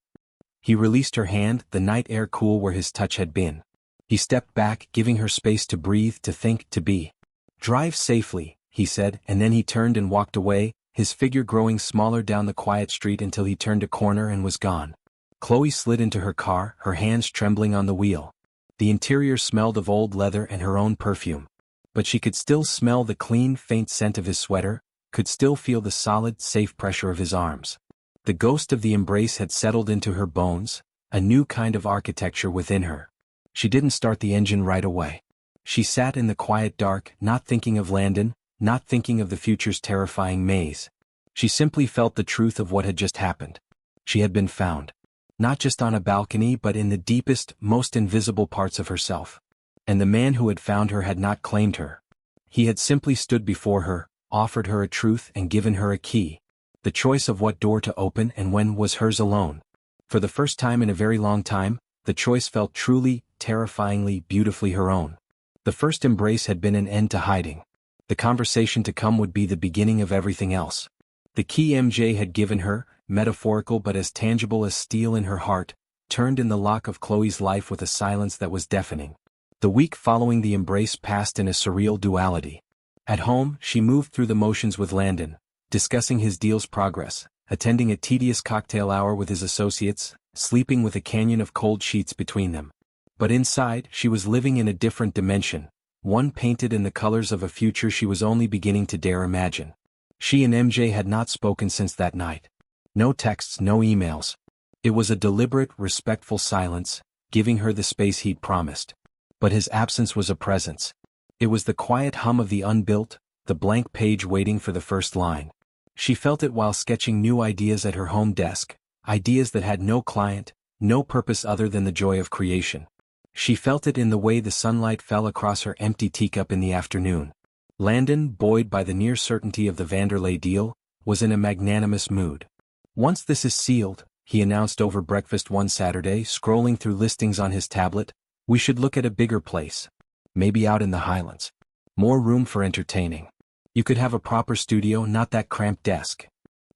He released her hand, the night air cool where his touch had been. He stepped back, giving her space to breathe, to think, to be. "Drive safely," he said, and then he turned and walked away, his figure growing smaller down the quiet street until he turned a corner and was gone. Chloe slid into her car, her hands trembling on the wheel. The interior smelled of old leather and her own perfume. But she could still smell the clean, faint scent of his sweater, could still feel the solid, safe pressure of his arms. The ghost of the embrace had settled into her bones, a new kind of architecture within her. She didn't start the engine right away. She sat in the quiet dark, not thinking of Landon, not thinking of the future's terrifying maze. She simply felt the truth of what had just happened. She had been found. Not just on a balcony but in the deepest, most invisible parts of herself. And the man who had found her had not claimed her. He had simply stood before her, offered her a truth and given her a key. The choice of what door to open and when was hers alone. For the first time in a very long time, the choice felt truly, terrifyingly, beautifully her own. The first embrace had been an end to hiding. The conversation to come would be the beginning of everything else. The key MJ had given her, metaphorical but as tangible as steel in her heart, turned in the lock of Chloe's life with a silence that was deafening. The week following the embrace passed in a surreal duality. At home, she moved through the motions with Landon, discussing his deal's progress, attending a tedious cocktail hour with his associates, sleeping with a canyon of cold sheets between them. But inside, she was living in a different dimension, one painted in the colors of a future she was only beginning to dare imagine. She and MJ had not spoken since that night. No texts, no emails. It was a deliberate, respectful silence, giving her the space he'd promised. But his absence was a presence. It was the quiet hum of the unbuilt, the blank page waiting for the first line. She felt it while sketching new ideas at her home desk, ideas that had no client, no purpose other than the joy of creation. She felt it in the way the sunlight fell across her empty teacup in the afternoon. Landon, buoyed by the near certainty of the Vanderlei deal, was in a magnanimous mood. "Once this is sealed," he announced over breakfast one Saturday, scrolling through listings on his tablet, "we should look at a bigger place. Maybe out in the Highlands. More room for entertaining. You could have a proper studio, not that cramped desk."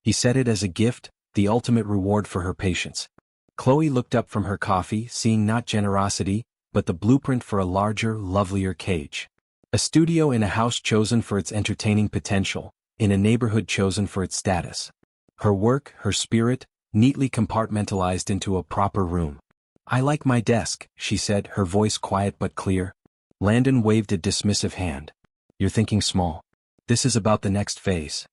He said it as a gift, the ultimate reward for her patience. Chloe looked up from her coffee, seeing not generosity, but the blueprint for a larger, lovelier cage. A studio in a house chosen for its entertaining potential, in a neighborhood chosen for its status. Her work, her spirit, neatly compartmentalized into a proper room. "I like my desk," she said, her voice quiet but clear. Landon waved a dismissive hand. "You're thinking small. This is about the next phase."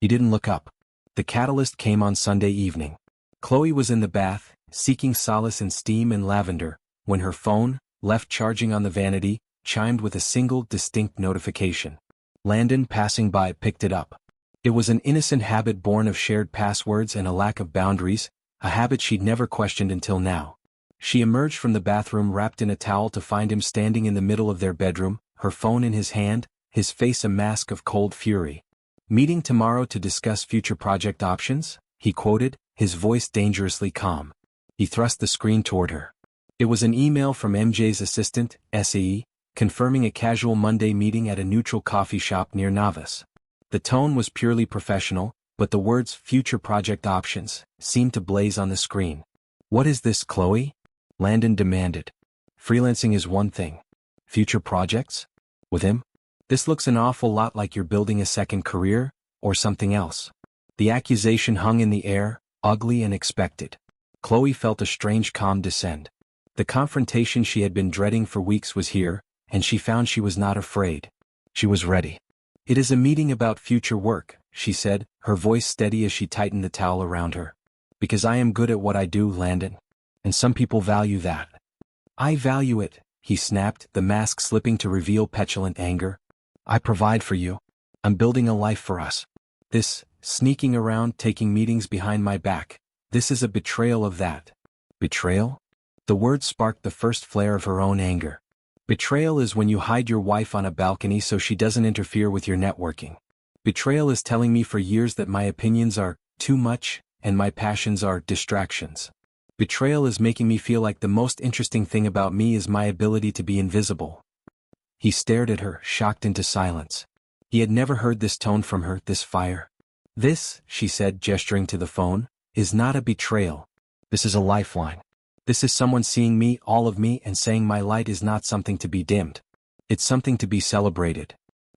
He didn't look up. The catalyst came on Sunday evening. Chloe was in the bath, seeking solace in steam and lavender, when her phone, left charging on the vanity, chimed with a single distinct notification. Landon, passing by, picked it up. It was an innocent habit born of shared passwords and a lack of boundaries, a habit she'd never questioned until now. She emerged from the bathroom wrapped in a towel to find him standing in the middle of their bedroom, her phone in his hand, his face a mask of cold fury. "Meeting tomorrow to discuss future project options?" he quoted, his voice dangerously calm. He thrust the screen toward her. It was an email from MJ's assistant, SE, confirming a casual Monday meeting at a neutral coffee shop near Navas. The tone was purely professional, but the words "future project options" seemed to blaze on the screen. "What is this, Chloe?" Landon demanded. "Freelancing is one thing. Future projects? With him? This looks an awful lot like you're building a second career, or something else." The accusation hung in the air, ugly and expected. Chloe felt a strange calm descend. The confrontation she had been dreading for weeks was here, and she found she was not afraid. She was ready. "It is a meeting about future work," she said, her voice steady as she tightened the towel around her. "Because I am good at what I do, Landon. And some people value that." "I value it," he snapped, the mask slipping to reveal petulant anger. "I provide for you. I'm building a life for us. This, sneaking around, taking meetings behind my back, this is a betrayal of that." "Betrayal?" The word sparked the first flare of her own anger. "Betrayal is when you hide your wife on a balcony so she doesn't interfere with your networking. Betrayal is telling me for years that my opinions are too much, and my passions are distractions. Betrayal is making me feel like the most interesting thing about me is my ability to be invisible." He stared at her, shocked into silence. He had never heard this tone from her, this fire. "This," she said, gesturing to the phone, "is not a betrayal. This is a lifeline. This is someone seeing me, all of me, and saying my light is not something to be dimmed. It's something to be celebrated."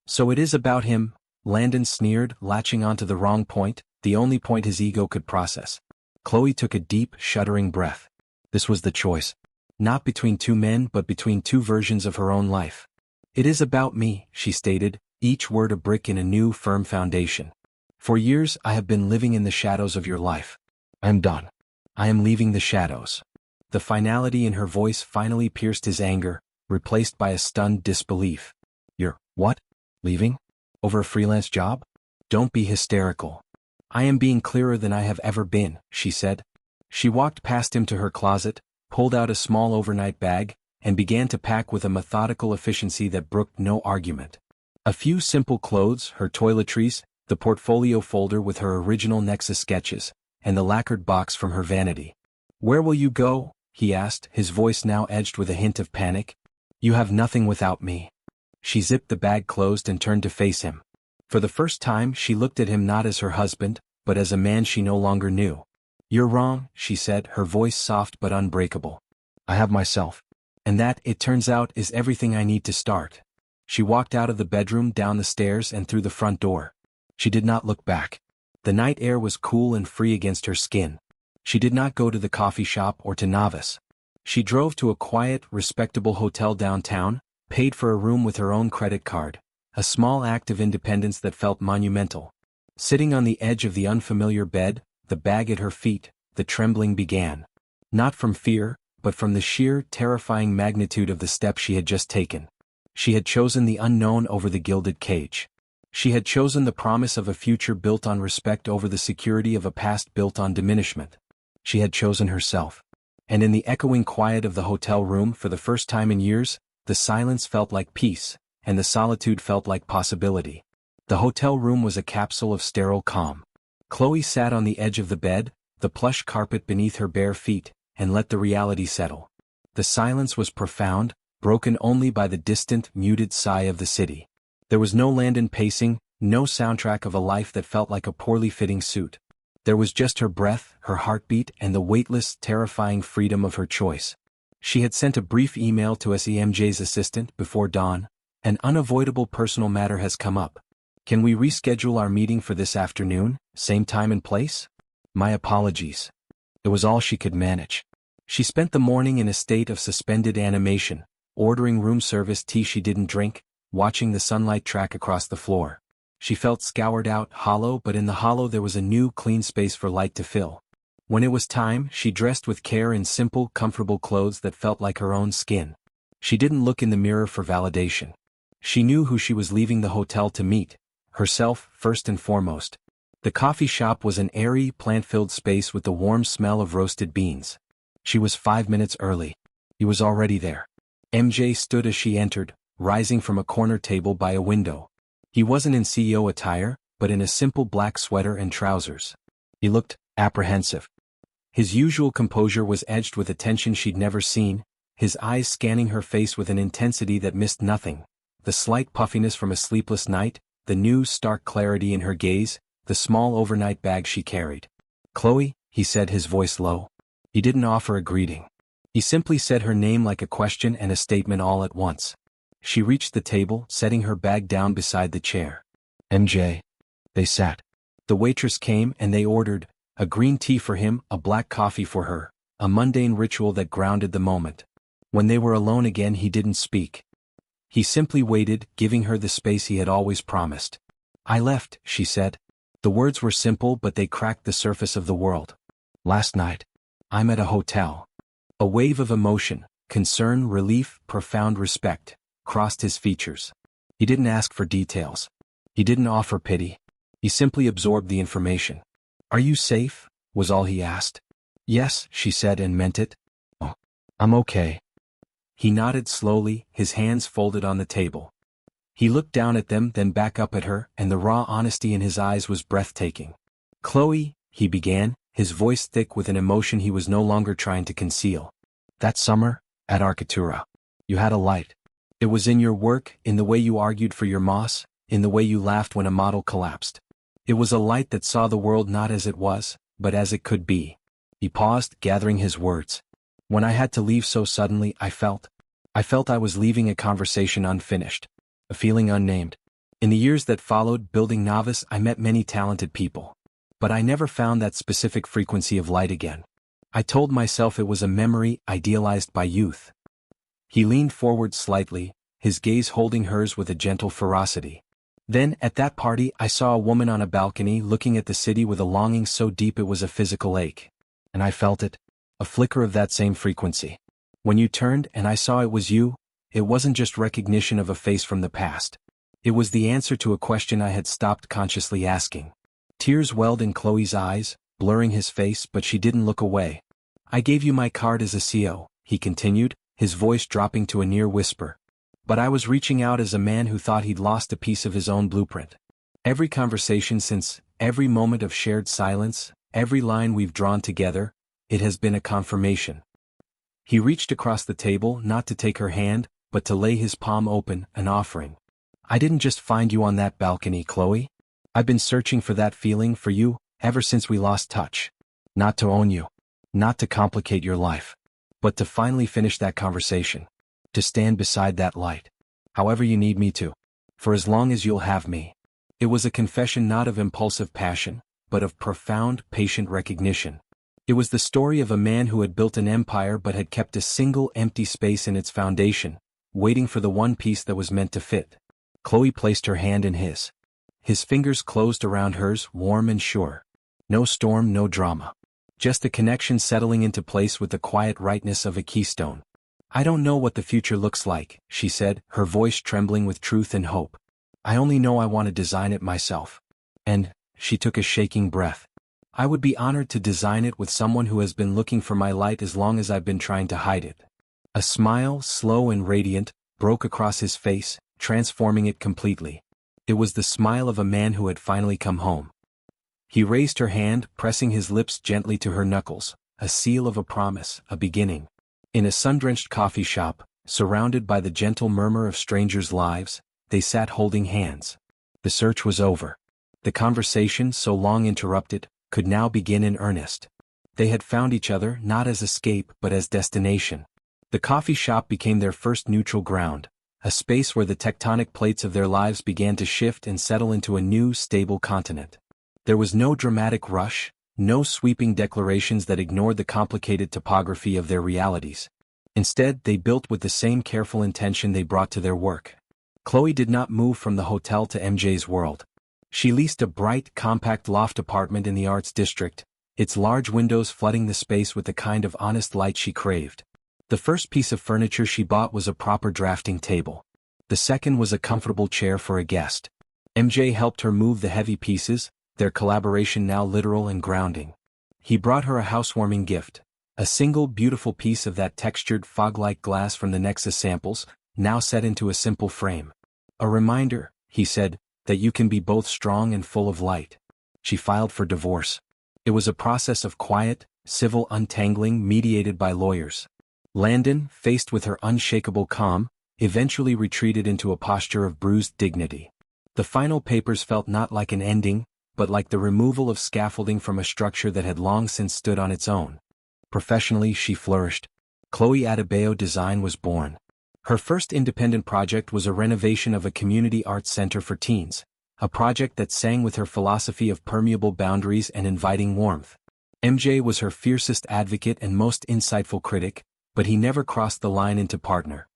"So it is about him," Landon sneered, latching onto the wrong point, the only point his ego could process. Chloe took a deep, shuddering breath. This was the choice. Not between two men but between two versions of her own life. "It is about me," she stated, each word a brick in a new, firm foundation. "For years I have been living in the shadows of your life. I am done. I am leaving the shadows." The finality in her voice finally pierced his anger, replaced by a stunned disbelief. "You're, what? Leaving?" Over a freelance job? Don't be hysterical. I am being clearer than I have ever been, she said. She walked past him to her closet, pulled out a small overnight bag, and began to pack with a methodical efficiency that brooked no argument. A few simple clothes, her toiletries, the portfolio folder with her original Nexus sketches, and the lacquered box from her vanity. "Where will you go?" he asked, his voice now edged with a hint of panic. "You have nothing without me." She zipped the bag closed and turned to face him. For the first time she looked at him not as her husband, but as a man she no longer knew. "You're wrong," she said, her voice soft but unbreakable. "I have myself. And that, it turns out, is everything I need to start." She walked out of the bedroom, down the stairs and through the front door. She did not look back. The night air was cool and free against her skin. She did not go to the coffee shop or to Navas. She drove to a quiet, respectable hotel downtown, paid for a room with her own credit card, a small act of independence that felt monumental. Sitting on the edge of the unfamiliar bed, the bag at her feet, the trembling began. Not from fear, but from the sheer, terrifying magnitude of the step she had just taken. She had chosen the unknown over the gilded cage. She had chosen the promise of a future built on respect over the security of a past built on diminishment. She had chosen herself. And in the echoing quiet of the hotel room, for the first time in years, the silence felt like peace, and the solitude felt like possibility. The hotel room was a capsule of sterile calm. Chloe sat on the edge of the bed, the plush carpet beneath her bare feet, and let the reality settle. The silence was profound, broken only by the distant, muted sigh of the city. There was no Landon pacing, no soundtrack of a life that felt like a poorly fitting suit. There was just her breath, her heartbeat, and the weightless, terrifying freedom of her choice. She had sent a brief email to SEMJ's assistant before dawn. "An unavoidable personal matter has come up. Can we reschedule our meeting for this afternoon, same time and place? My apologies." It was all she could manage. She spent the morning in a state of suspended animation, ordering room service tea she didn't drink, watching the sunlight track across the floor. She felt scoured out, hollow, but in the hollow there was a new, clean space for light to fill. When it was time, she dressed with care in simple, comfortable clothes that felt like her own skin. She didn't look in the mirror for validation. She knew who she was leaving the hotel to meet, herself first and foremost. The coffee shop was an airy, plant-filled space with the warm smell of roasted beans. She was 5 minutes early. He was already there. MJ stood as she entered, rising from a corner table by a window. He wasn't in CEO attire, but in a simple black sweater and trousers. He looked apprehensive. His usual composure was edged with a tension she'd never seen, his eyes scanning her face with an intensity that missed nothing. The slight puffiness from a sleepless night, the new, stark clarity in her gaze, the small overnight bag she carried. "Chloe," he said, his voice low. He didn't offer a greeting. He simply said her name like a question and a statement all at once. She reached the table, setting her bag down beside the chair. "MJ." They sat. The waitress came and they ordered a green tea for him, a black coffee for her, a mundane ritual that grounded the moment. When they were alone again, he didn't speak. He simply waited, giving her the space he had always promised. "I left," she said. The words were simple, but they cracked the surface of the world. "Last night. I'm at a hotel." A wave of emotion, concern, relief, profound respect, crossed his features. He didn't ask for details. He didn't offer pity. He simply absorbed the information. "Are you safe?" was all he asked. "Yes," she said, and meant it. "Oh, I'm okay." He nodded slowly, his hands folded on the table. He looked down at them, then back up at her, and the raw honesty in his eyes was breathtaking. "Chloe," he began, his voice thick with an emotion he was no longer trying to conceal. "That summer, at Architectura, you had a light. It was in your work, in the way you argued for your moss, in the way you laughed when a model collapsed. It was a light that saw the world not as it was, but as it could be." He paused, gathering his words. "When I had to leave so suddenly, I felt I was leaving a conversation unfinished, a feeling unnamed. In the years that followed building Novice, I met many talented people. But I never found that specific frequency of light again. I told myself it was a memory idealized by youth." He leaned forward slightly, his gaze holding hers with a gentle ferocity. "Then, at that party, I saw a woman on a balcony looking at the city with a longing so deep it was a physical ache. And I felt it, a flicker of that same frequency. When you turned and I saw it was you, it wasn't just recognition of a face from the past. It was the answer to a question I had stopped consciously asking. Tears welled in Chloe's eyes, blurring his face, but she didn't look away. I gave you my card as a CO, he continued, his voice dropping to a near whisper. But I was reaching out as a man who thought he'd lost a piece of his own blueprint. Every conversation since, every moment of shared silence, every line we've drawn together, it has been a confirmation. He reached across the table not to take her hand, but to lay his palm open, an offering. I didn't just find you on that balcony, Chloe. I've been searching for that feeling for you, ever since we lost touch. Not to own you. Not to complicate your life. But to finally finish that conversation. To stand beside that light. However you need me to. For as long as you'll have me. It was a confession not of impulsive passion, but of profound, patient recognition. It was the story of a man who had built an empire but had kept a single empty space in its foundation, waiting for the one piece that was meant to fit. Chloe placed her hand in his. His fingers closed around hers, warm and sure. No storm, no drama. Just a connection settling into place with the quiet rightness of a keystone. I don't know what the future looks like, she said, her voice trembling with truth and hope. I only know I want to design it myself. And, she took a shaking breath. I would be honored to design it with someone who has been looking for my light as long as I've been trying to hide it. A smile, slow and radiant, broke across his face, transforming it completely. It was the smile of a man who had finally come home. He raised her hand, pressing his lips gently to her knuckles, a seal of a promise, a beginning. In a sun-drenched coffee shop, surrounded by the gentle murmur of strangers' lives, they sat holding hands. The search was over. The conversation, so long interrupted, could now begin in earnest. They had found each other not as escape but as destination. The coffee shop became their first neutral ground, a space where the tectonic plates of their lives began to shift and settle into a new, stable continent. There was no dramatic rush, no sweeping declarations that ignored the complicated topography of their realities. Instead, they built with the same careful intention they brought to their work. Chloe did not move from the hotel to MJ's world. She leased a bright, compact loft apartment in the Arts District, its large windows flooding the space with the kind of honest light she craved. The first piece of furniture she bought was a proper drafting table. The second was a comfortable chair for a guest. MJ helped her move the heavy pieces, their collaboration now literal and grounding. He brought her a housewarming gift, a single beautiful piece of that textured fog-like glass from the Nexus samples, now set into a simple frame. A reminder, he said, that you can be both strong and full of light. She filed for divorce. It was a process of quiet, civil untangling mediated by lawyers. Landon, faced with her unshakable calm, eventually retreated into a posture of bruised dignity. The final papers felt not like an ending, but like the removal of scaffolding from a structure that had long since stood on its own. Professionally, she flourished. Chloe Adebayo Design was born. Her first independent project was a renovation of a community arts center for teens, a project that sang with her philosophy of permeable boundaries and inviting warmth. MJ was her fiercest advocate and most insightful critic, but he never crossed the line into partner.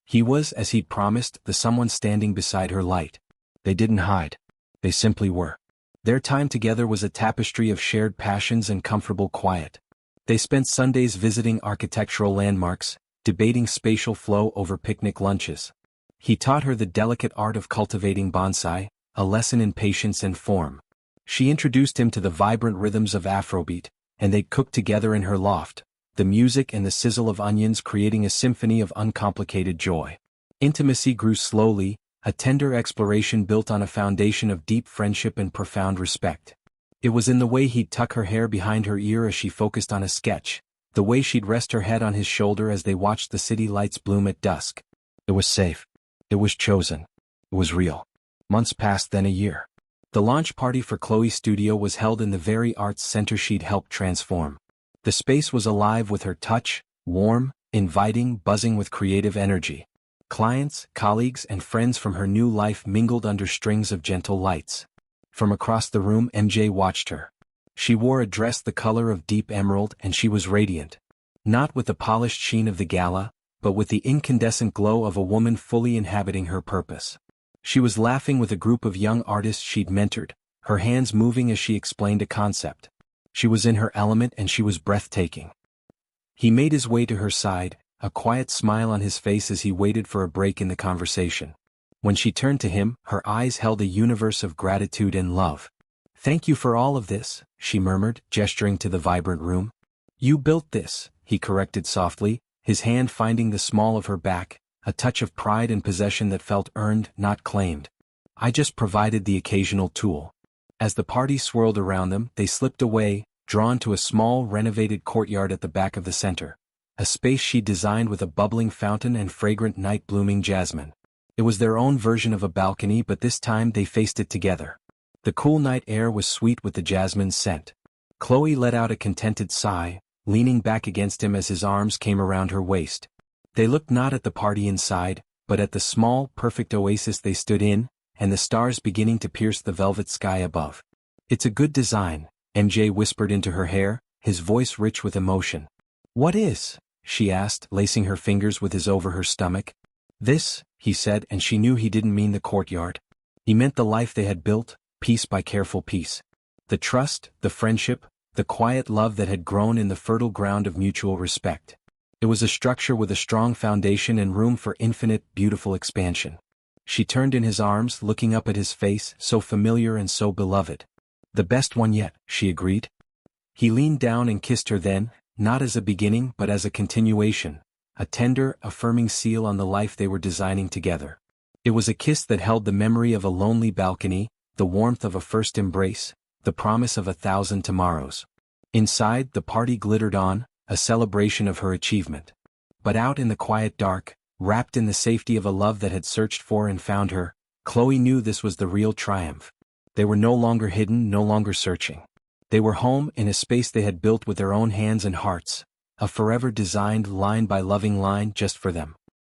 He was, as he'd promised, the someone standing beside her light. They didn't hide. They simply were. Their time together was a tapestry of shared passions and comfortable quiet. They spent Sundays visiting architectural landmarks, debating spatial flow over picnic lunches. He taught her the delicate art of cultivating bonsai, a lesson in patience and form. She introduced him to the vibrant rhythms of Afrobeat, and they cooked together in her loft, the music and the sizzle of onions creating a symphony of uncomplicated joy. Intimacy grew slowly, a tender exploration built on a foundation of deep friendship and profound respect. It was in the way he'd tuck her hair behind her ear as she focused on a sketch, the way she'd rest her head on his shoulder as they watched the city lights bloom at dusk. It was safe. It was chosen. It was real. Months passed, then a year. The launch party for Chloe's studio was held in the very arts center she'd helped transform. The space was alive with her touch, warm, inviting, buzzing with creative energy. Clients, colleagues, and friends from her new life mingled under strings of gentle lights. From across the room, MJ watched her. She wore a dress the color of deep emerald, and she was radiant. Not with the polished sheen of the gala, but with the incandescent glow of a woman fully inhabiting her purpose. She was laughing with a group of young artists she'd mentored, her hands moving as she explained a concept. She was in her element and she was breathtaking. He made his way to her side, a quiet smile on his face as he waited for a break in the conversation. When she turned to him, her eyes held a universe of gratitude and love. "Thank you for all of this," she murmured, gesturing to the vibrant room. "You built this," he corrected softly, his hand finding the small of her back, a touch of pride and possession that felt earned, not claimed. "I just provided the occasional tool." As the party swirled around them, they slipped away, drawn to a small, renovated courtyard at the back of the center. A space she designed with a bubbling fountain and fragrant night-blooming jasmine. It was their own version of a balcony, but this time they faced it together. The cool night air was sweet with the jasmine's scent. Chloe let out a contented sigh, leaning back against him as his arms came around her waist. They looked not at the party inside, but at the small, perfect oasis they stood in, and the stars beginning to pierce the velvet sky above. "It's a good design," MJ whispered into her hair, his voice rich with emotion. "What is?" she asked, lacing her fingers with his over her stomach. "This," he said, and she knew he didn't mean the courtyard. He meant the life they had built, piece by careful piece. The trust, the friendship, the quiet love that had grown in the fertile ground of mutual respect. It was a structure with a strong foundation and room for infinite, beautiful expansion. She turned in his arms, looking up at his face, so familiar and so beloved. "The best one yet," she agreed. He leaned down and kissed her then, not as a beginning but as a continuation, a tender, affirming seal on the life they were designing together. It was a kiss that held the memory of a lonely balcony, the warmth of a first embrace, the promise of 1,000 tomorrows. Inside, the party glittered on, a celebration of her achievement. But out in the quiet dark, wrapped in the safety of a love that had searched for and found her, Chloe knew this was the real triumph. They were no longer hidden, no longer searching. They were home in a space they had built with their own hands and hearts, a forever designed line by loving line just for them.